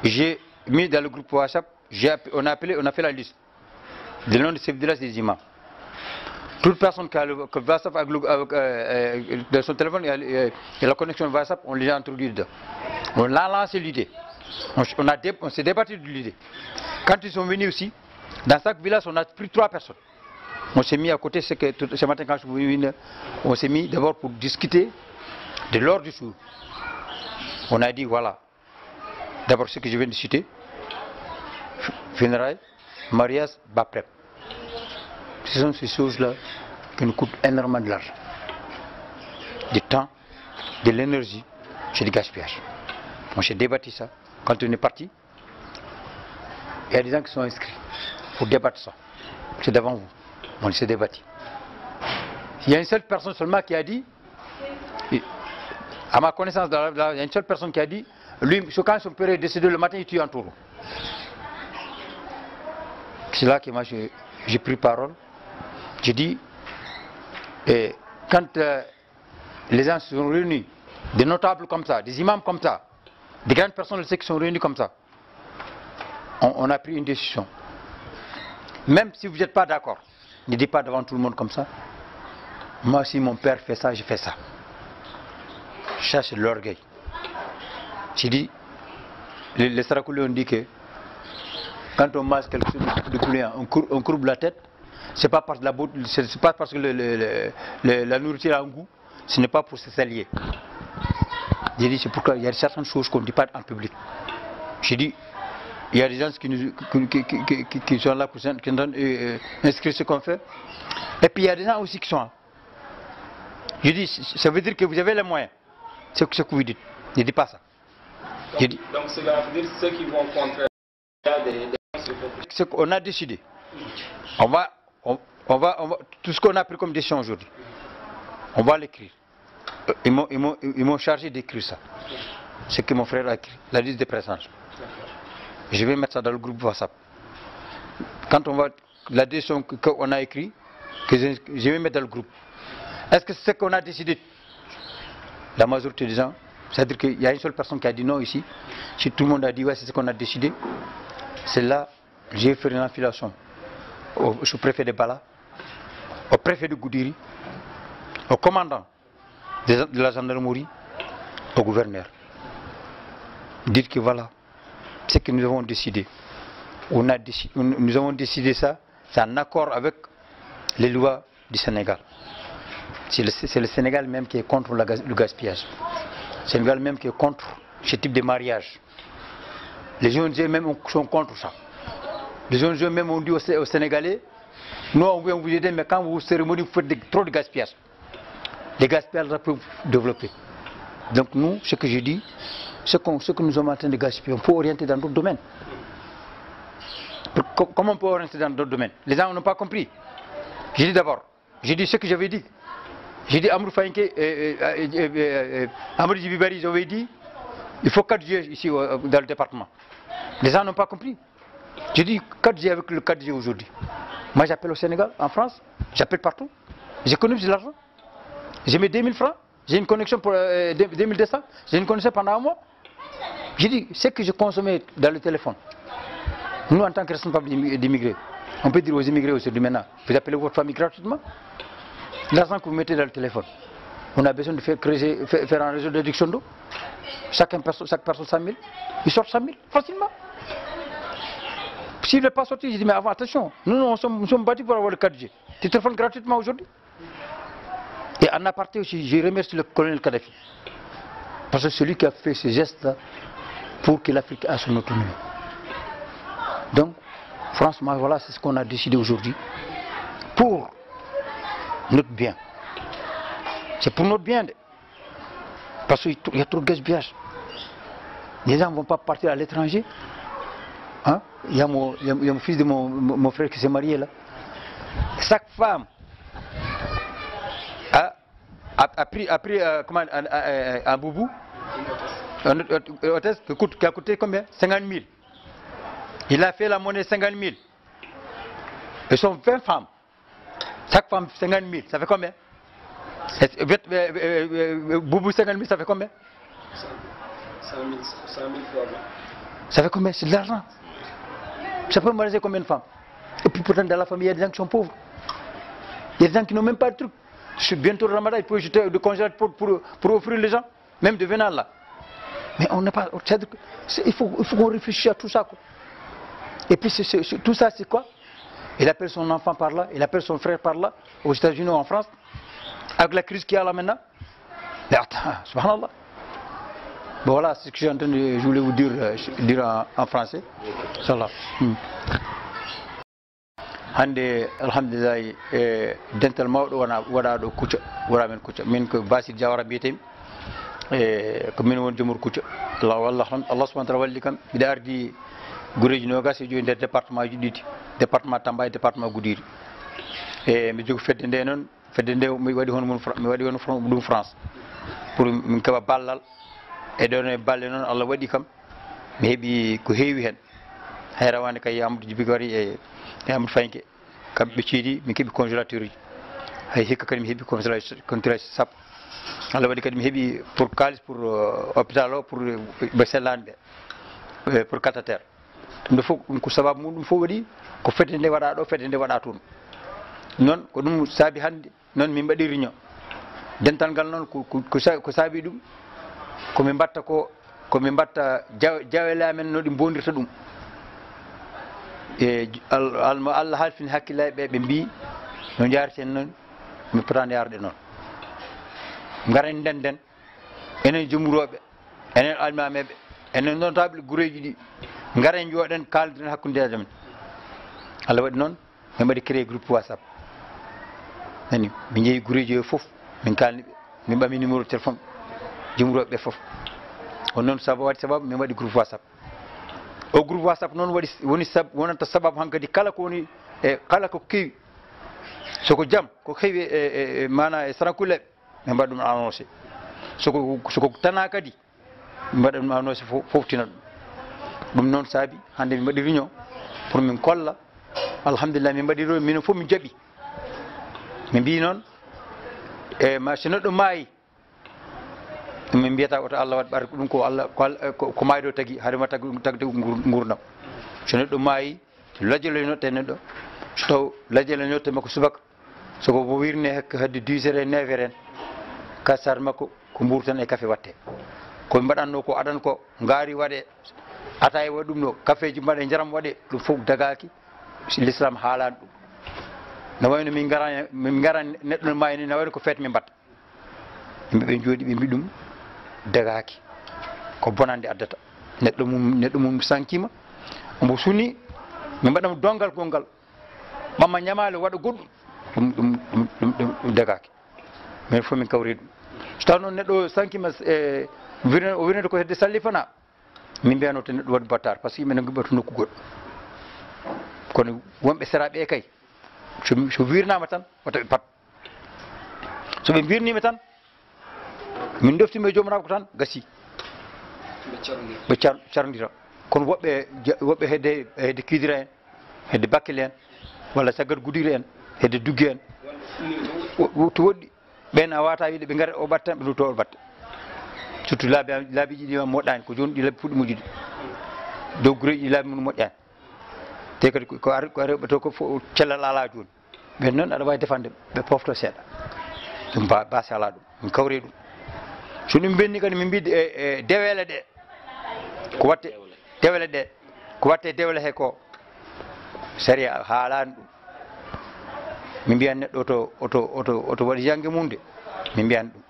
[SPEAKER 7] J'ai mis dans le groupe WhatsApp, on a fait la liste. Le nom de ces villages des imams. Toute personne qui a le WhatsApp dans son téléphone et la connexion WhatsApp, on les a introduits dedans. On a lancé l'idée. On s'est débattu de l'idée. Quand ils sont venus aussi, dans chaque village, on a pris 3 personnes. On s'est mis à côté, ce matin quand je suis venu, on s'est mis d'abord pour discuter de l'ordre du jour. On a dit voilà, d'abord ce que je viens de citer, funérailles, mariage, baptême. Ce sont ces choses-là qui nous coûtent énormément de l'argent. Du temps, de l'énergie, c'est du gaspillage. On s'est débattu ça. Quand on est parti, il y a des gens qui sont inscrits pour débattre ça. C'est devant vous. On s'est débattu. Il y a une seule personne seulement qui a dit À ma connaissance, il y a une seule personne qui a dit, lui, quand son père est décédé le matin, il tue un taureau. C'est là que moi j'ai pris parole. J'ai dit, quand les gens se sont réunis, des notables comme ça, des imams comme ça, des grandes personnes qui sont réunies comme ça, on a pris une décision. Même si vous n'êtes pas d'accord, ne dites pas devant tout le monde comme ça. Moi, si mon père fait ça, je fais ça. Ça, c'est l'orgueil. J'ai dit, les Sarakoulés ont dit que quand on mange quelque chose de poulet, on courbe la tête, c'est pas parce que la nourriture a un goût, ce n'est pas pour se salir. J'ai dit, c'est pourquoi il y a certaines choses qu'on ne dit pas en public. J'ai dit, il y a des gens qui sont là, qui donnent inscrire ce qu'on fait. Et puis il y a des gens aussi qui sont là. Je dis, ça veut dire que vous avez les moyens. C'est ce que vous dites. Ne dites pas ça.
[SPEAKER 8] Donc cela veut dire ceux qui vont contre
[SPEAKER 7] ce qu'on a décidé. On va, tout ce qu'on a pris comme décision aujourd'hui, on va l'écrire. Ils m'ont chargé d'écrire ça. Ce que mon frère a écrit, la liste des présence. Je vais mettre ça dans le groupe WhatsApp. Quand on va, la décision qu'on a écrite, je vais mettre dans le groupe. Est-ce que c'est ce qu'on a décidé? La majorité des gens, c'est-à-dire qu'il y a une seule personne qui a dit non ici. Si tout le monde a dit ouais, c'est ce qu'on a décidé, c'est là, j'ai fait une affiliation au sous-préfet de Bala, au préfet de Goudiri, au commandant de la gendarmerie, au gouverneur. Dites que voilà, ce que nous avons décidé. Nous avons décidé ça, c'est en accord avec les lois du Sénégal. C'est le Sénégal même qui est contre le gaspillage. Le Sénégal même qui est contre ce type de mariage. Les ONG même sont contre ça. Les ONG même ont dit aux Sénégalais, nous on veut vous aider, mais quand vous cérémoniez, vous faites trop de gaspillage. Les gaspillages peuvent développer. Donc nous, ce que je dis, ce que nous sommes en train de gaspiller, on peut orienter dans d'autres domaines. Comment on peut orienter dans d'autres domaines? Les gens n'ont pas compris. J'ai dit d'abord, j'ai dit ce que j'avais dit. J'ai dit Amadou Fayenke, Amadou Djibibari, j'avais dit, il faut 4G ici dans le département. Les gens n'ont pas compris. J'ai dit 4G avec le 4G aujourd'hui. Moi j'appelle au Sénégal, en France, j'appelle partout. J'économise de l'argent. J'ai mis 2000 francs, j'ai une connexion pour 2200, j'ai une connexion pendant un mois. J'ai dit, ce que je consommais dans le téléphone, nous en tant que responsables d'immigrés, on peut dire aux immigrés aujourd'hui maintenant, vous appelez votre famille gratuitement. L'argent que vous mettez dans le téléphone, on a besoin de faire un réseau d'adduction d'eau. Chaque personne 100 000, il sort 100 000 facilement. S'il n'est pas sorti, je dis mais avant, attention, nous sommes battus pour avoir le 4G. Tu téléphones gratuitement aujourd'hui. Et en aparté aussi, je remercie le colonel Kadhafi. Parce que c'est celui qui a fait ce geste-là pour que l'Afrique ait son autonomie. Donc, franchement, voilà, c'est ce qu'on a décidé aujourd'hui. Pour notre bien. C'est pour notre bien. Parce qu'il y a trop de gaspillage. Les gens ne vont pas partir à l'étranger. Hein? Il y a mon fils de mon frère qui s'est marié là. Chaque femme a pris un boubou, une hôtesse qui a coûté combien? 50 000. Il a fait la monnaie 50 000. Ils sont 20 femmes. Chaque femme 50 000, ça fait combien? Boubou 50 000, ça fait combien?
[SPEAKER 8] 100 000 fois.
[SPEAKER 7] Ça fait combien? C'est de l'argent. Ça peut marier combien de femmes? Et puis pourtant dans la famille, il y a des gens qui sont pauvres. Il y a des gens qui n'ont même pas de truc. Bientôt le Ramadan, il faut jeter de congélateur pour offrir les gens, même de venant là. Mais on n'a pas. Il faut qu'on réfléchisse à tout ça. Quoi. Et puis tout ça, c'est quoi? Il appelle son enfant par là, il appelle son frère par là, aux États-Unis ou en France, avec la crise qu'il y a là maintenant. Mais attends, subhanallah. Bon, voilà ce que je voulais vous dire en français. Inch'Allah. Hande alhamdulillah dental mawɗo waɗa ɗo Kouthia wura men Kouthia min ko Basir Diawara mbiyetemi ko min woni jomor Kouthia Allah subhanahu wa ta'ala walli kam mbiɗa ardi gureji nogas e joyi nder département ji ɗiɗi département Tamba e département Goudiri mi jogi fedde nde noon fedde nde mi waɗi hono ɗum France pour min keɓa ballal e ɗon e balle noon Allah waɗi kam mi heeɓi ko heewi hen hay rawande kay Amadou Djiby wari e Amadou Faynke kamɓe ɓe ciidi min keeɓi congélateur uji hay hikka kadi mi heeɓi congélateur sappo Allah waɗi kadi mi heeɓi pour kalis pour hôpital o pour ɓe sellani ɓe pour catataire ɗum ɗo fof ɗum ko sababu mum ɗum fof waɗi ko fedde nde waɗa ɗo fedde nde waɗa toon noon ko ɗum saabi hannde noon min mbaɗi réunion dental ngal noon ko saabi ɗum komin mbatta komin mbatta jawele amen no ɗi bondirta ɗum e Allah halfini hakkillaɓe ɓe mbi no jareten noon mi potani yarde noon garen nden enen jomuroɓe enen almameɓe enen notable gureji ɗi garen jooɗen kaldiren hakkudeji men Allah waɗi noon min mbaɗi créé groupe WhatsApp nani min jeeyi gureji o foof min kalni ɓe min ɓami numéro téléphone jomuroɓe ɓe foof on noon waɗi sababu min waɗi groupe WhatsApp o groupe WhatsApp noon wonanta sababu hankkadi kala ko woni e kala ko kewi soko jaam ko heewi e mana e sarankulleɓe min mbaɗa ɗum annoncé soko tana kadi min mbaɗa ɗum annoncé foftina ɗum noon saabi hande min mbaɗi réunion pour min kolla alhamdulillah min mbaɗi réunion minen fof min jaaɓi min mbi noon e ma so neɗɗo maayi min mbiyata oto Allah waɗ ɓarke ɗum ko Allah ko maayi ɗo tagui haadema tagde gurdam so neɗɗo maayi lajjole notte neɗɗo so taw lajjole notte makko subaka soko bo wirne hedde 10 heures e 9 heures en kasar makko ko mburtan e café watte koɓe mbaɗanno ko aɗan ko ngaari waɗe ataye waɗi ɗum ɗo café ji mbaɗe jaram waɗe ɗum fof dagaki l'islam haalani ɗum no wayno min gara neɗɗo no maayi ni no wayno ko feet min mbatta yimɓe ɓe jooɗi ɓe mbi ɗum dagaki ko bonande addata neɗɗo mum sankima omo suni min mbaɗamo dongal gongal ɓamma ñamale waɗa goɗɗum ɗum dagaki min fof min kawri ɗum so taw noon neɗɗo sankima o wirnede ko hedde sallifana min mbiyano to neɗɗo waɗi battar par ce que yimɓe nangui ɓato nokku goɗɗo kono wonɓe seraɓe kay so wirnama tan wata ɓe pat so ɓe birnima tan min doftimi e jomiraɓe ko tan gasi ɓe carodira kono woɓɓe hedde kidira en hedde bakkele en walla caggal gudiri en hedde dugge en to woɗɗi ɓen a wata wiide ɓe gaare o ɓatta ɓe luto o batta surtout laabiji ɗi moƴƴani ko joni ɗi laabi fuɗɗi moƴƴude dow gureji ɗi laabi mum moƴƴani te kadi ko rewɓe to ko cellal ala joni ɓen noon aɗa wawi defande ɓe pofto seeɗa ɗum base ala ɗum min kawri ɗum so ɗum benni kadi min mbi e dewele ɗe ko watte dewele ɗe ko watte dewele he ko saria haalani ɗum min mbiyan neɗɗo oto waɗi jangge mum de min mbiyani ɗum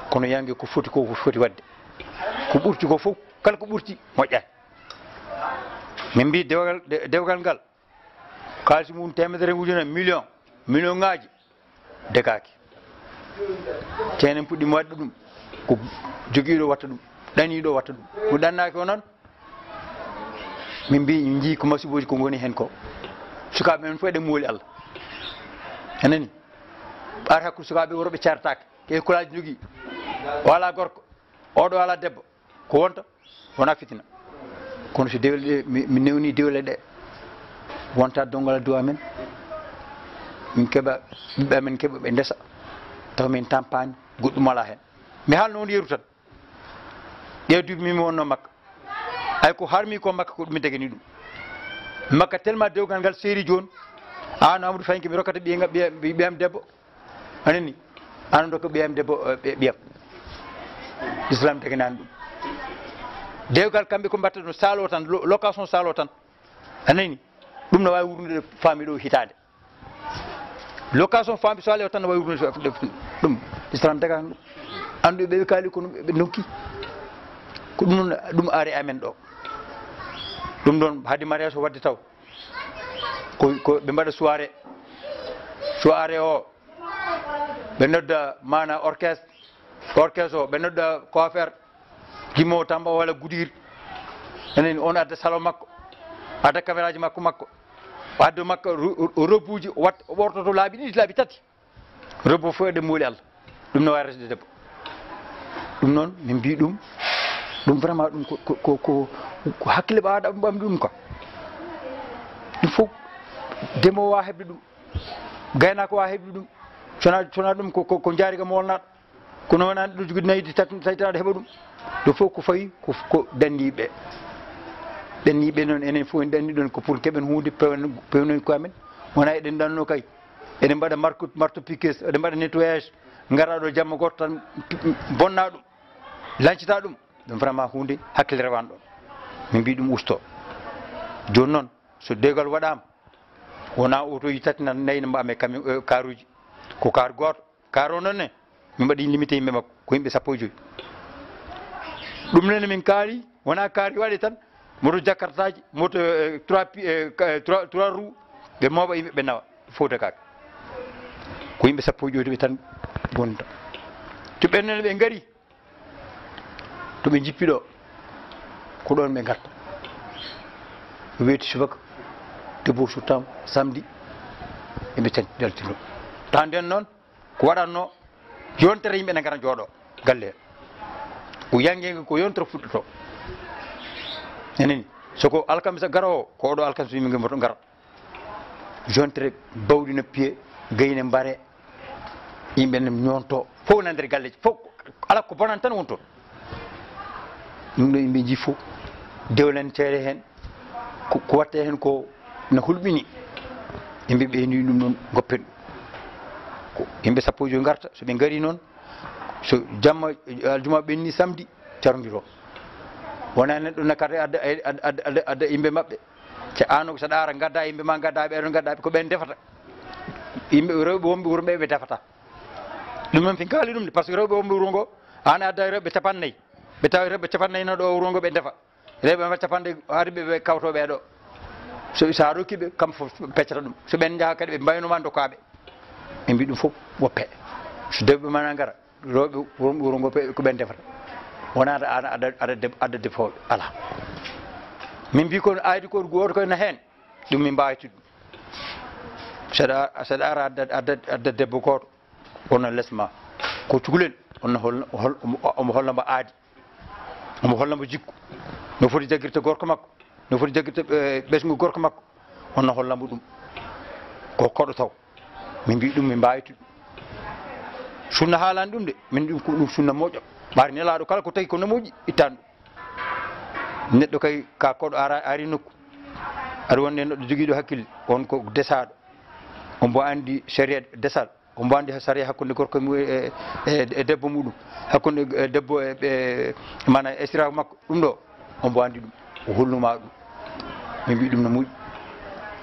[SPEAKER 7] kono yangue ko foti wadde ko ɓurti ko fof kala ko ɓurti moƴƴani min mbi dewgal ngal kalisi mum temedere ujunere million ngaji degaki kenen puɗɗima wadde ɗum ko joguiɗo watta ɗum ɗaniɗo watta ɗum mo ɗannaki o noon min mbi min jii ko masiboji ko goni hen ko sukaɓe men fof eɗen mooli Allah anani ɓaata hakkude sukaɓe worɓe cartake ke kulaji jogui o ala gorko oɗo ala debbo ko wonta wona fitina kono so dewle ɗe mi newni dewle ɗe wonta dongal dow amen min keeɓa ɓiɓɓe amen keeɓa ɓe ndesa taw min tampani goɗɗum ala hen mi haalno on yeru tan ɗe duuɓi mimi wonno makka ay ko harmi ko makka ko ɗum mi degani ɗum makka tellement dewgal ngal seeri joni an Amadou Faynke mi rokkata ɓiyam debbo anani an dokka ɓiyam debbo ɓiyam l'islam deganani ɗum dewgal kamɓe ko mbatta ɗum salo tan location salo tan anani ɗum no wawi wurnude faami ɗo hitande location faami so ale o tan no wawi wurnude ɗum l'islam degani ɗum andu ɓeɓe kaali kono ɓe nokki ko ɗum noon ɗum ari amen ɗo ɗum ɗon haade mariage o wadde taw ko ɓe mbaɗa soirée o ɓe nodda mana orchestre o ɓe nodda coiffeur gimmo tamba walla gudir enen on adda salon makko adda caméra ji makko adda makko robuji o ɓortoto laabi ɗiɗi laabi tati robo fof eɗen muuli Allah ɗum no wawi resde debbo ɗum noon min mbi ɗum vraiment ɗum ko hakkille ɓawaɗa ɓamɗi ɗum quoi ɗum fof ndemowo wawa heɓde ɗum gaynako wawa heɓde ɗum sona ɗum ko jaariga molnaɗo kono wonani ɗo jogui nayyi tawitanaɗo heeɓa ɗum ɗo fof ko fayi ko dandiɓe noon enen fof en danndi ɗon ko pour keɓen hunde pewnoy ko amen wona eɗen ɗanno kay eɗen mbaɗa marto piquet eɗen mbaɗa nettoyage gara ɗo jamma goto tan bonna ɗum lancita ɗum vraiment hunde hakkille rewan ɗon min mbi ɗum usto joni noon so degal waɗama wona autoji tati nan nayyi no mbami karuji ko kar goto kar o noon ne min mbaɗi limité yimɓe makko ko yimɓe 15 ɗum nene min kaari wona kaari waɗi tan moto jakartaji moto 3 roues ɓe mooɓa yimɓe ɓe nawa fouta kake ko yimɓe 15 ɓe tan bonta to ɓennene ɓe gaari to ɓe jippi ɗo ko ɗon ɓe garta ɓe weeti subaka debbo sutama samedi eɓe tan daltino ta nden noon ko waɗanno yontere yimɓe ne gara jooɗo galle ko yanguege ko yontere fuɗɗoto eneni soko alkamisa garowo ko oɗo alkamisa yimɓe gimoto gara jontere bawɗi no pied gayne mbare yimɓe ne ñonto fof na nder galleji fof ala ko bonan tan won toon ɗum ɗo yimɓe ji fof dewlentere hen ko watte hen ko no hulɓini yimɓe ɓeyni ɗum noon goppen ko yimɓe 15 garta so ɓe gari noon so jamma aljuma ɓenni samedi carodiro wona neɗɗo nakkata adda yimɓe maɓɓe te ano saɗa ara gadda yimɓe ma gadda ɓeɗon gaddaɓe ko ɓen defata yimɓe rewɓe wonɓe wuuro ɓe ɓe defata ɗum noon fin kaali ɗum de par ce que rewɓe wonɓe wuuro ngo an adda rewɓe 50 ɓe tawi rewɓe 50 no ɗo wuuro ngo ɓe defa rewɓe 50 haade ɓe kawto ɓeɗo sa rokkiɓe kam fof peccata ɗum so ɓen jaaha kadi ɓe mbaynoma dokkaɓe ɓe mbi ɗum fof woppe so dewɓe mana gara rewɓe wonɓe wuuro ngo ko ɓen defata wona adda defoɓe ala min mbi ko aydi ko goto koye na hen ɗum min mbawiti ɗum saɗa ara adda debbo goto wonno lesma ko cukalel omo hollamo aadi omo hollamo jikku no foti jagguirta gorko makko no foti jagguirta ɓesgu gorko makko onno hollamo ɗum ko koɗo taw min mbi ɗum min mbawiti ɗum sunna haalani ɗum de min ɗum ko ɗum sunna moƴƴo ɓaari nelaɗo kala ko tawi ko namoji ittani ɗum neɗɗo kay ka koɗo ari nokku aɗa wonde neɗɗo joguiɗo hakkille on ko desaɗo ombo andi sharia desal ombo andi sharia hakkude gorko e debbo muɗum hakkude debbo e mana esiraku makko ɗum ɗo ombo andi ɗum o holluma ɗum min mbi ɗum no moƴƴi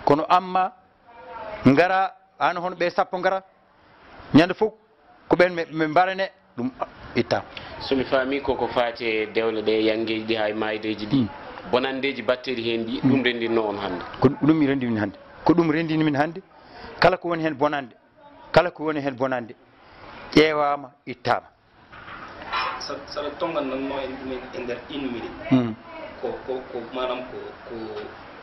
[SPEAKER 7] kono amma gara an hono ɓe sappo gara ñande fof ko ɓen ɓe mbarane ɗum itta
[SPEAKER 9] somi faami koko faati dewle ɗe yangeji ɗi hay maydeji ɗi bonandeji batteri hen ɗi ɗum rendinno on hannde
[SPEAKER 7] ko ɗum mi rendini min hannde ko ɗum rendini min hannde kala ko woni hen bonande kala ko woni hen bonande ƴeewama ittama
[SPEAKER 8] saɗa tongatnanno en ɗumen e nder 1 minute ko manam ko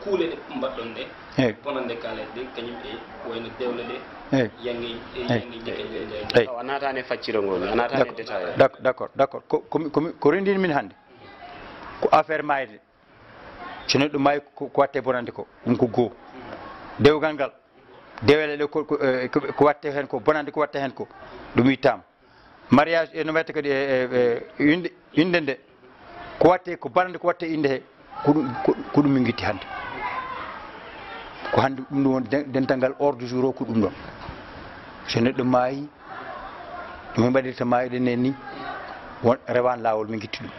[SPEAKER 8] kuule ɗe mbaɗɗon ɗe bonande kalen ɗe kañum e wayno dewle ɗe yangi
[SPEAKER 9] a natani e facciro ngol a natani e détail
[SPEAKER 7] d' accord ko rendini min hannde ko affaire mayde so neɗɗo maayi ko watte bonande ko ɗum ko goho dewgal ngal dewele ɗe ko watte hen ko bonande ko watte hen ko ɗum ittama mariage eno wiyete kadi inde nde ko watte ko bonande ko watte inde he ko ɗum min guitti hannde ko hannde ɗum ɗo woni dental ngal ordre du jour o ko ɗum ɗon so neɗɗo maayi ɗumin mbaɗirta maayiɗen en ni rewan lawol min guitti ɗum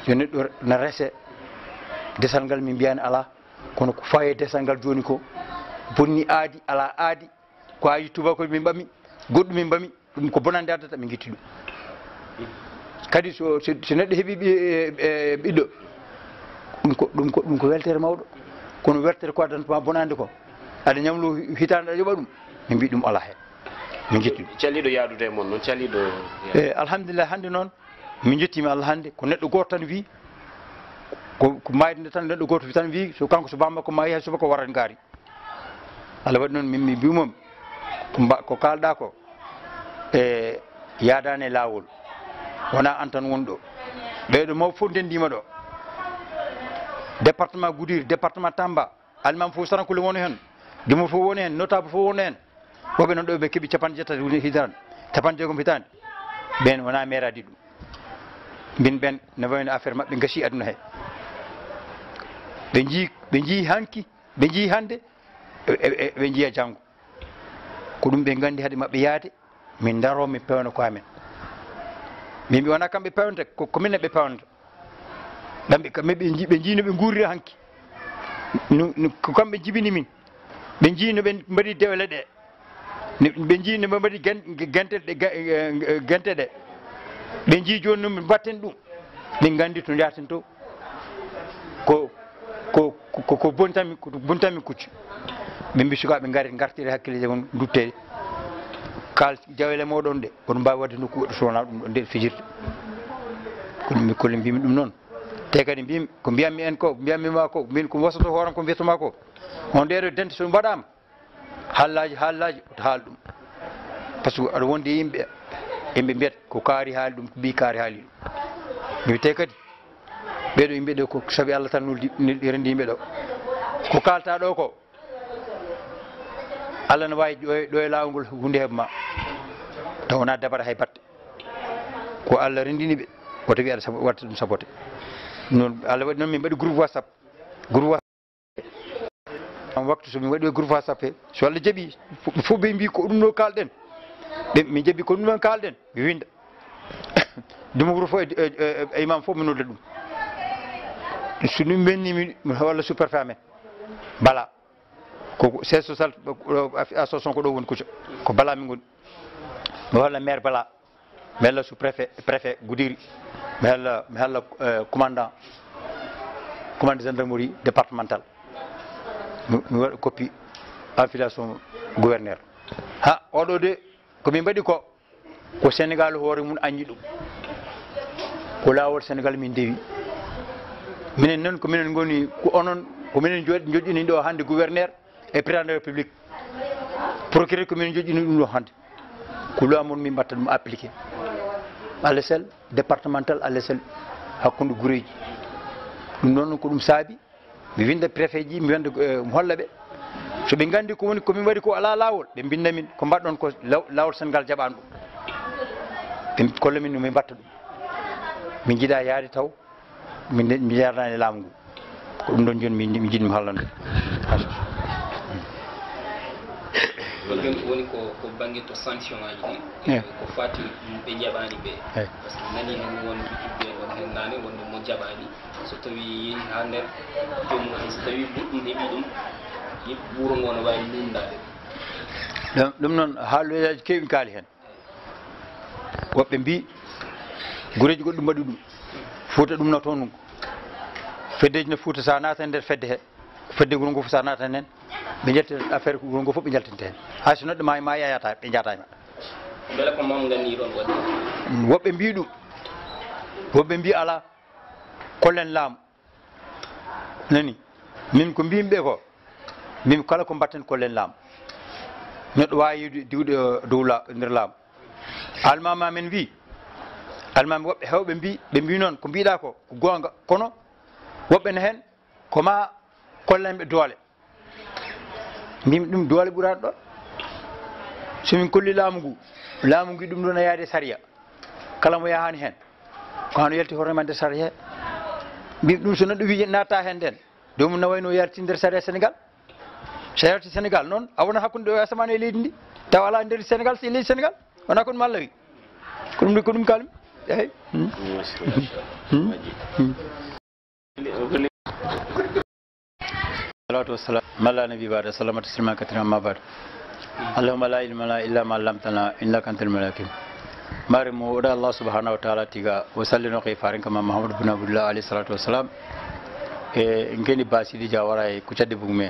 [SPEAKER 7] so neɗɗo na rese desal ngal min mbiyani ala kono ko faye desal ngal joni ko bonni aadi ala aadi ko ayi tubako min ɓami goɗɗum min ɓami ɗum ko bonande addata min guitti ɗum kadi so neɗɗo heeɓi ɓiɗɗo ɗum ko weltere mawɗo kono weltere ko addantuma bonande ko aɗa ñamlo hitande aɗa yoɓa ɗum min mbi ɗum ala hen min guitti ɗum
[SPEAKER 9] calliɗo yaadude moon noon calliɗo
[SPEAKER 7] alhamdulillah hannde noon min jettimi Allah hannde ko neɗɗo goto tan wi ko mayde nde tan neɗɗo goto tan wi so kanko so bamma ko mayi hay subaka warat gaari Allah waɗi noon min mbimomi ko kalɗa ko e yaadani e lawol wona an tan woni ɗo ɓeeɗo mawɓe fof ndendima ɗo département Goudir département Tamba almam fof sarankule woni hen dimo fof woni hen notable fof woni hen woɓe noon ɗo ɓe keeɓi 70 hitan 50 hitande ɓen wona maire adi ɗum min ɓen ne wayno affaire mabɓe gasi aduna he ɓe jii hanki ɓe jii hande ɓe jiiya janggo ko ɗum ɓe gandi haade mabɓe yaade min daro min pewna ko amen min mbi wona kamɓe pewnata ko minen ɓe pewnata ɗamɓe kamɓe ɓe jii no ɓe guurira hanki ko kamɓe jibini min ɓe jii no ɓe mbaɗi dewle ɗe ɓe jii no ɓe mbaɗi gente ɗe ɓe jii joni no mbatten ɗum min gandi to jaten to ko bontami kuccu ɓe mbi sukaɓe gartire hakkille on duttede kal jawele moɗon ɗe oɗon mbawi wadde nokku goɗɗo sowona ɗum ɗo nder fijirde ko ɗum kolle mbimi ɗum noon te kadi mbimi ko mbiyatmi en ko mbiyatmima ko min ko wasato hooram ko mbiyatoma ko on ɗeɗo dente so mbaɗama haallaji oto haal ɗum par ce que aɗa wondi yimɓe mbiyata ko kaari haali ɗum ko mbi kaari haali ɗum mbi te kadi ɓeɗo yimɓe ɗo ko saabi Allah tan rendi yimɓe ɗo ko kalta ɗo ko Allah ne wawi ɗo e lawol ngol hunde heɓma taw wona dabara hay batte ko Allah rendini ɓe o tawi aɗa watta ɗum sabote noon Allah waɗi noon min mbaɗi groupe whatsapp waktu somin waɗi groupe whatsapp he so Allah jaaɓi fof ɓe mbi ko ɗum ɗo kalɗen min jaaɓi ko ɗum ɗon kalɗen mi winda dumoguro fof e imam fof mi nodda ɗum so ɗum bennimi walla sous-préfet amen bala ko siége social association ko ɗo woni kucca ko bala min goni mi holla maire bala mi hella sous-préfet Goudiri mi hella commandant gendarmerie départemental mi waɗa copie affiliation gouverneur ha oɗo de komin mbaɗi ko Sénégal hoore mum añi ɗum ko lawol Sénégal min dewi minen noon ko minen goni ko onon ko minen joɗɗini ɗo hande gouverneur et président de la république procureur ko minen joɗɗini ɗum ɗo hande ko loi mon min mbatta ɗum appliqué à l'échelle départemental à l'échelle hakkude guureji ɗum noon ko ɗum saabi mi winda préfet ji mi wenda mi holla ɓe so ɓe gandi ko woni komin waɗi ko ala lawol ɓe binda min ko mbaɗɗon ko lawol Sénégal jaɓani ɗum ɓe kolla min no min mbatta ɗum min jiiɗa yaade taw mi yardani laamu ngu ko ɗum ɗon joni mi jiɗmi hallande
[SPEAKER 8] woni ko banggue to sanction ngaji ɗi ko fati ɓe jaɓani ɓe par ce que nani hen won ɓiɓɓe won hen nane wonde mo jaɓani so tawi yeehi ha nder jomum hay so tawi goɗɗum heeɓi ɗum wuuro ngo no wawi lumdade
[SPEAKER 7] ɗum noon haaluyaji kewi kaali hen woɓɓe mbi guureji goɗɗum mbaɗi ɗum Fouta ɗum no toon feddeji no Fouta sa naata nder fedde he fedde guro ngo fof sa naata hen ɓe jaltita affaire guro ngo fof ɓe jaltinta hen hay so neɗɗo ma yayata ɓe jata e maɗa
[SPEAKER 8] beele ko mam ganni ɗon waɗi
[SPEAKER 7] woɓɓe mbi ɗum woɓɓe mbi ala kollen laamu nani min ko mbimɓe ko min kala ko mbatten kollen laamu neɗɗo wawi diwde dow nder laamu almama men wi almami woɓɓe hewɓe ɓe mbi noon ko mbiɗa ko gonga kono woɓɓe ne hen koma kollanɓe doole mbimi ɗum doole ɓuurani ɗon somin kolli laamu ngu ɗum ɗon a yaade saria kala mo yahani hen ko hano yalti hoorema nder saria he mbimi ɗum so neɗɗo wi natta hen nden dow mum nawayno yarti nder saria Sénégal so yarti Sénégal noon a wona hakkude ɗo asamane e leydi ndi taw ala nder Sénégal so leydi Sénégal wona ko ɗum Allah wi ko ɗum kalmi eyi salatu wassalam mala nabi ba'da salamatu salama kathira amma ba'd allahumma la ilma lana illa ma 'allamtana innaka antal alimul hakim mari mo oɗa Allah subhanahu wa ta'ala tiga o sallino koye faren kama Mahamadou bin Abdullah alayhi salatu wassalam e ngeni basidi jawara e kuccade bugume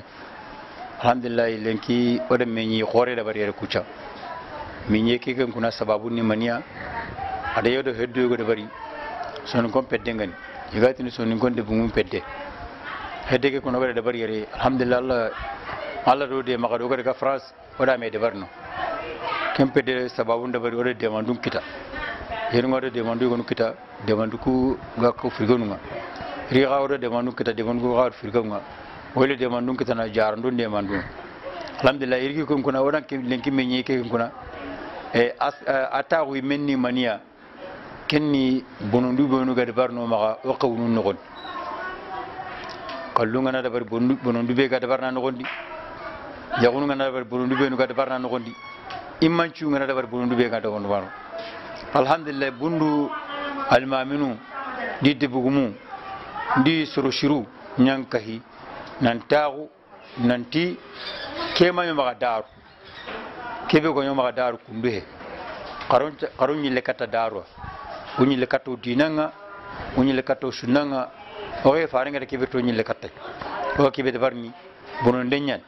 [SPEAKER 7] alhamdulillah lenki oɗen meñi hoore ɗaɓari kucca min yeki kan kuna sababu ni maniya ada yodo heddoygo ɗaɓari sono gon pedde ngani yigatini soni gonde bugum pedde heddeke kono waɗa ɗaɓari yere alhamdulillah Allah rodi maga ɗo ga France waɗame ɗaɓari no ken pedde sababu ɗaɓari oɗa dema dunkita ngode demandu gonu kita demandu ku ga ko frigonunga ri gawre demandu kita demandu ga frigonunga wole demandu kita na jarandu demandu alhamdulillah irgi ko kuna wona ke lenki menyi ke kuna ata wi menni mania kenni bonondu bonu ga barno ma o qawnu nogon kallunga na dabar bonondu be ga barna nogondi jagunu nga na dabar bonondu be no ga barna nogondi immancu nga na dabar bonondu be ga do wono baro alhamdulillah bundu almaminu di debugumu di soroshiru nyankahi nantagu nanti kema nyoma daru kebe go nyoma daru kunduhe karun ni lekata daru unyi lekato dinanga unyi lekato sunanga oye farenga kebe to nyi lekata o kebe de barni bonon denyan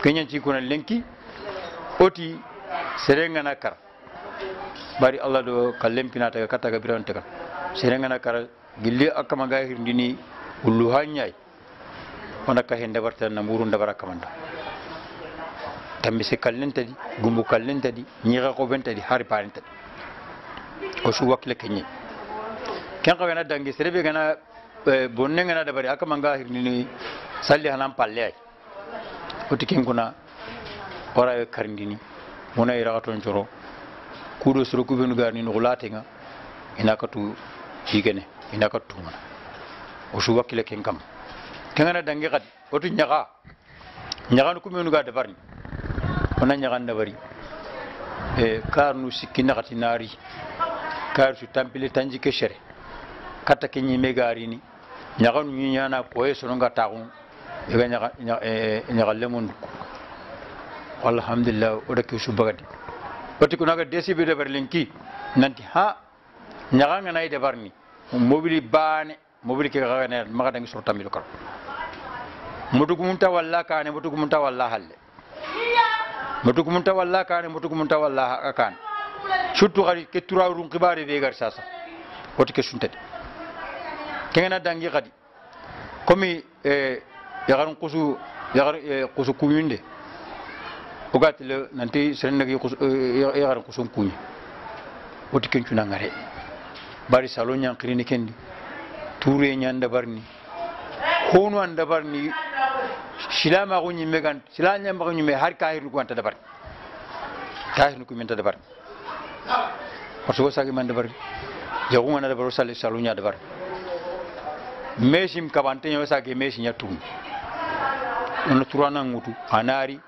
[SPEAKER 7] kenyan ci kuna lenki oti serenga nakar bari Allah do kallem pinata ga kata ga birante ka serenga nakar gilli akama ga hirndini ullu hanyai ona ka hende barta na murun da baraka manda tambi se kallenta di gumbu kallenta di nyiga ko benta di hari parenta ko su wakle kenyi ken ko na dangi serebe gana bonne ngana da bari akama ga hirndini salli hanan palle ay oti ken kuna ora karindini mona ira ton joro kudo suru kubenu garni no latenga inakatu higene inakatu mana o su wakile ken kam kengana dangi kat otu nyaga no kumenu ga dabarni ona nyaga ndabari karnu sikina katinari kar su tampile tanji keshere kata kenyi megarini nyaga nu nyana ko eso nga tagu ega nyaga lemon alhamdulillah oda ke su bagadi oti kunaga desibe de berlinki nanti ha nyaga ngana ide barni mobili bane mobili ke ga ne maga dangi sorta mi lokal mutukumunta walla kane mutukumunta walla halle mutukumunta walla kane mutukumunta walla kan surtout gari ke turawrun qibare be gar sasa oti ke suntade kengena dangi gadi komi yagarun kusu kusu kuyunde ogatile nanti serenne gi yagarun kusu kunyi oti kencu nangare bari salon nyan krini kendi toure nyanda barni hono anda barni silama ko nyimme gan silanya ma ko nyimme har kahir ko anta dabar kahir ko menta dabar parce que sagi man dabar jagu ngana dabar sali salunya dabar mesim kabante nyo sagi mesi nya tum on turana ngutu anari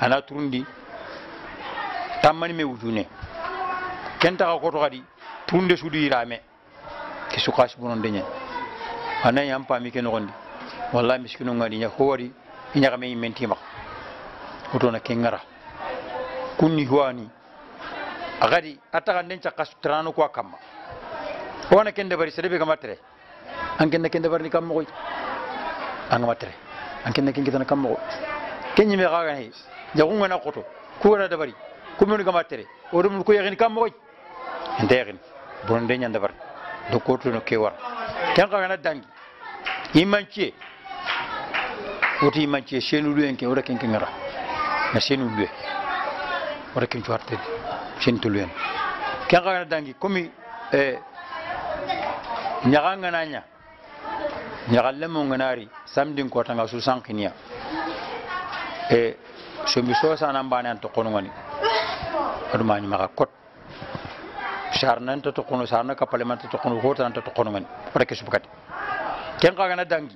[SPEAKER 7] ana turundi tamani me wujune kenta ko to gadi tunde sudi rame ke sukash bonon denye ana yam pami ke no gondi wallahi miskinu ngadi nya hori nya kame menti mak otona kengara kunni huani agadi ataga nencha kastrano ko kamma ona kende bari serebe kamatre an kende bari kammo koy an matre an kende tan kammo ko kenyi me gaga he jagunga na koto ko na dabari ko men kamatre o dum ko yagin kammo koy ndegin bon de nyanda bar do koto no kewar ken ga na dangi imancie oti imancie chenu lu enke ora ken ngara na chenu lu ora ken tuarte chentu lu en ken ga na dangi komi nyaganga nanya nyagalle mo nganari samdin ko tanga su sankinia so mi so sana mbane an to kono ngani aduma ni maka kot sharnan to kono sarna kapale man to kono hota to kono ngani ora ke subakati ken ka gana dangi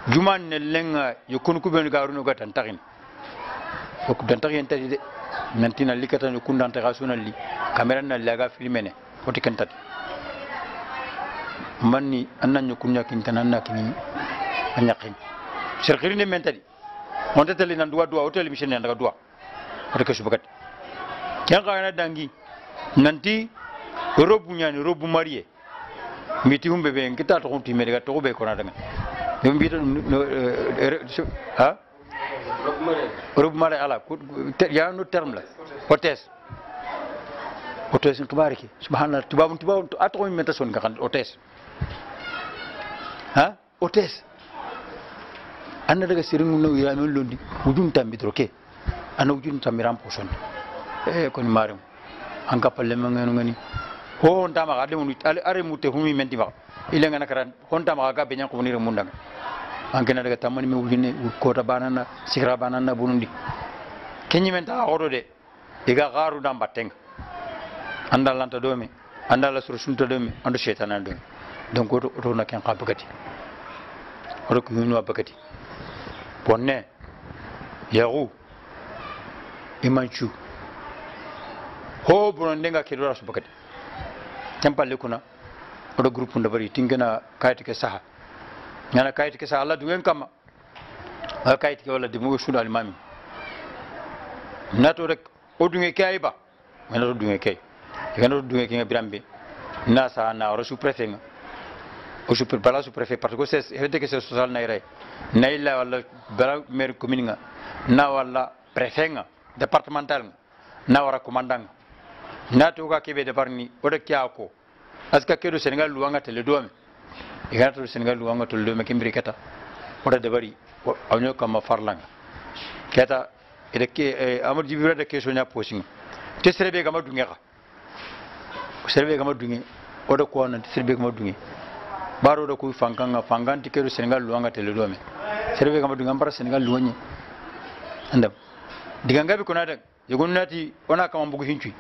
[SPEAKER 7] juman ne lenga yokun ku ben garu ga tan tarin ko dan tarin tadi de nantina likata no kundan ta gasuna li kamera na laga filmene oti kan tati manni annan yokunya kin tananna kini anyakin sirkiri ne men tadi on teteli nan duwa hotel mission ne daga duwa oti ke subakati ken ka gana dangi nanti robu nyani robu marié miti humbe be ngita to hunti me daga to be ko na daga dum bi ha robu mare ala ya no terme la hôtesse tubariki subhanallah tubabun to ato mi meta son ga kan hôtesse ha hôtesse anna daga siringu no ya men londi wujun tambi troke ana wujun tamiram poson ko ni marim an ka palle man ngani ho on tama ga de mun are mutte humi menti ba ile ngana karan hon tama ga be nyan ko ni mundang an kena daga tamani me wujine kota banana sikra banana bunundi kenyi menta odo de iga garu dam bateng andal lanta domi andal sur sunta domi ando shaytana domi donc oto na ken qabakati oto ko yunu abakati bonne yagu imanchu ho buron denga ke dora subakati tempalle kuna oto groupe ndabari tingena kayati ke saha ñana kayit ke sa Allah dungen kama a kayit ke wala dimu sulu alimami nato rek o dunge kay ba ngana do dunge kay ngana do dunge ke birambe na sa na ro sous préfet nga o sous préfet sous préfet parce que c'est hede que c'est social na ire na illa wala bala maire commune nga na wala préfet nga départemental nga na wara commandant nato ga kebe de barni o de kyako aska kedo Sénégal luanga tele doame igata Sénégal luanga tele doame kimbri kata oda de bari awño kama farlanga keta ede ke amad jibira de question nya posing te serebe gama dunge ka serebe gama dunge oda ko na serebe gama dunge baro do ko fanganga fanganti kedo Sénégal luanga tele doame serebe gama dunge ambara Sénégal luanye andam diganga bi kona da yegonati ona kama mbugu hinchi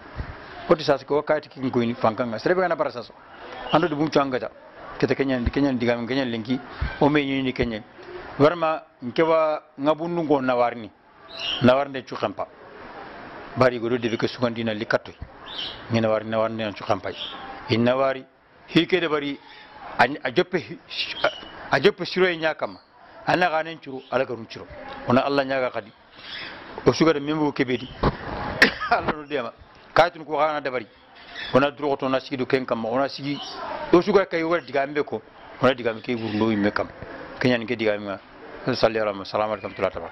[SPEAKER 7] oti sasa ko wakati kin ko ni fanganga serebe gana bara saso ando de bunchu angata kete kenyan digam kenyan lenki o me ni kenyan warma nkewa ngabundu ngo nawarni nawarne chu khampa bari go de ke sugandina likatto ni nawarne chu khampa inawari hike de bari a joppe shiro nyakama ana ganen churu ala garun churu ona Allah nyaga kadi o suga de membo kebedi Allah no dema kaytun ko gana dabari ona droto na sigi do ken kam ona sigi o suga kay war digambe ko ona digambe kay burndo yimme kam kenyan ke digambe sallallahu alaihi wasallam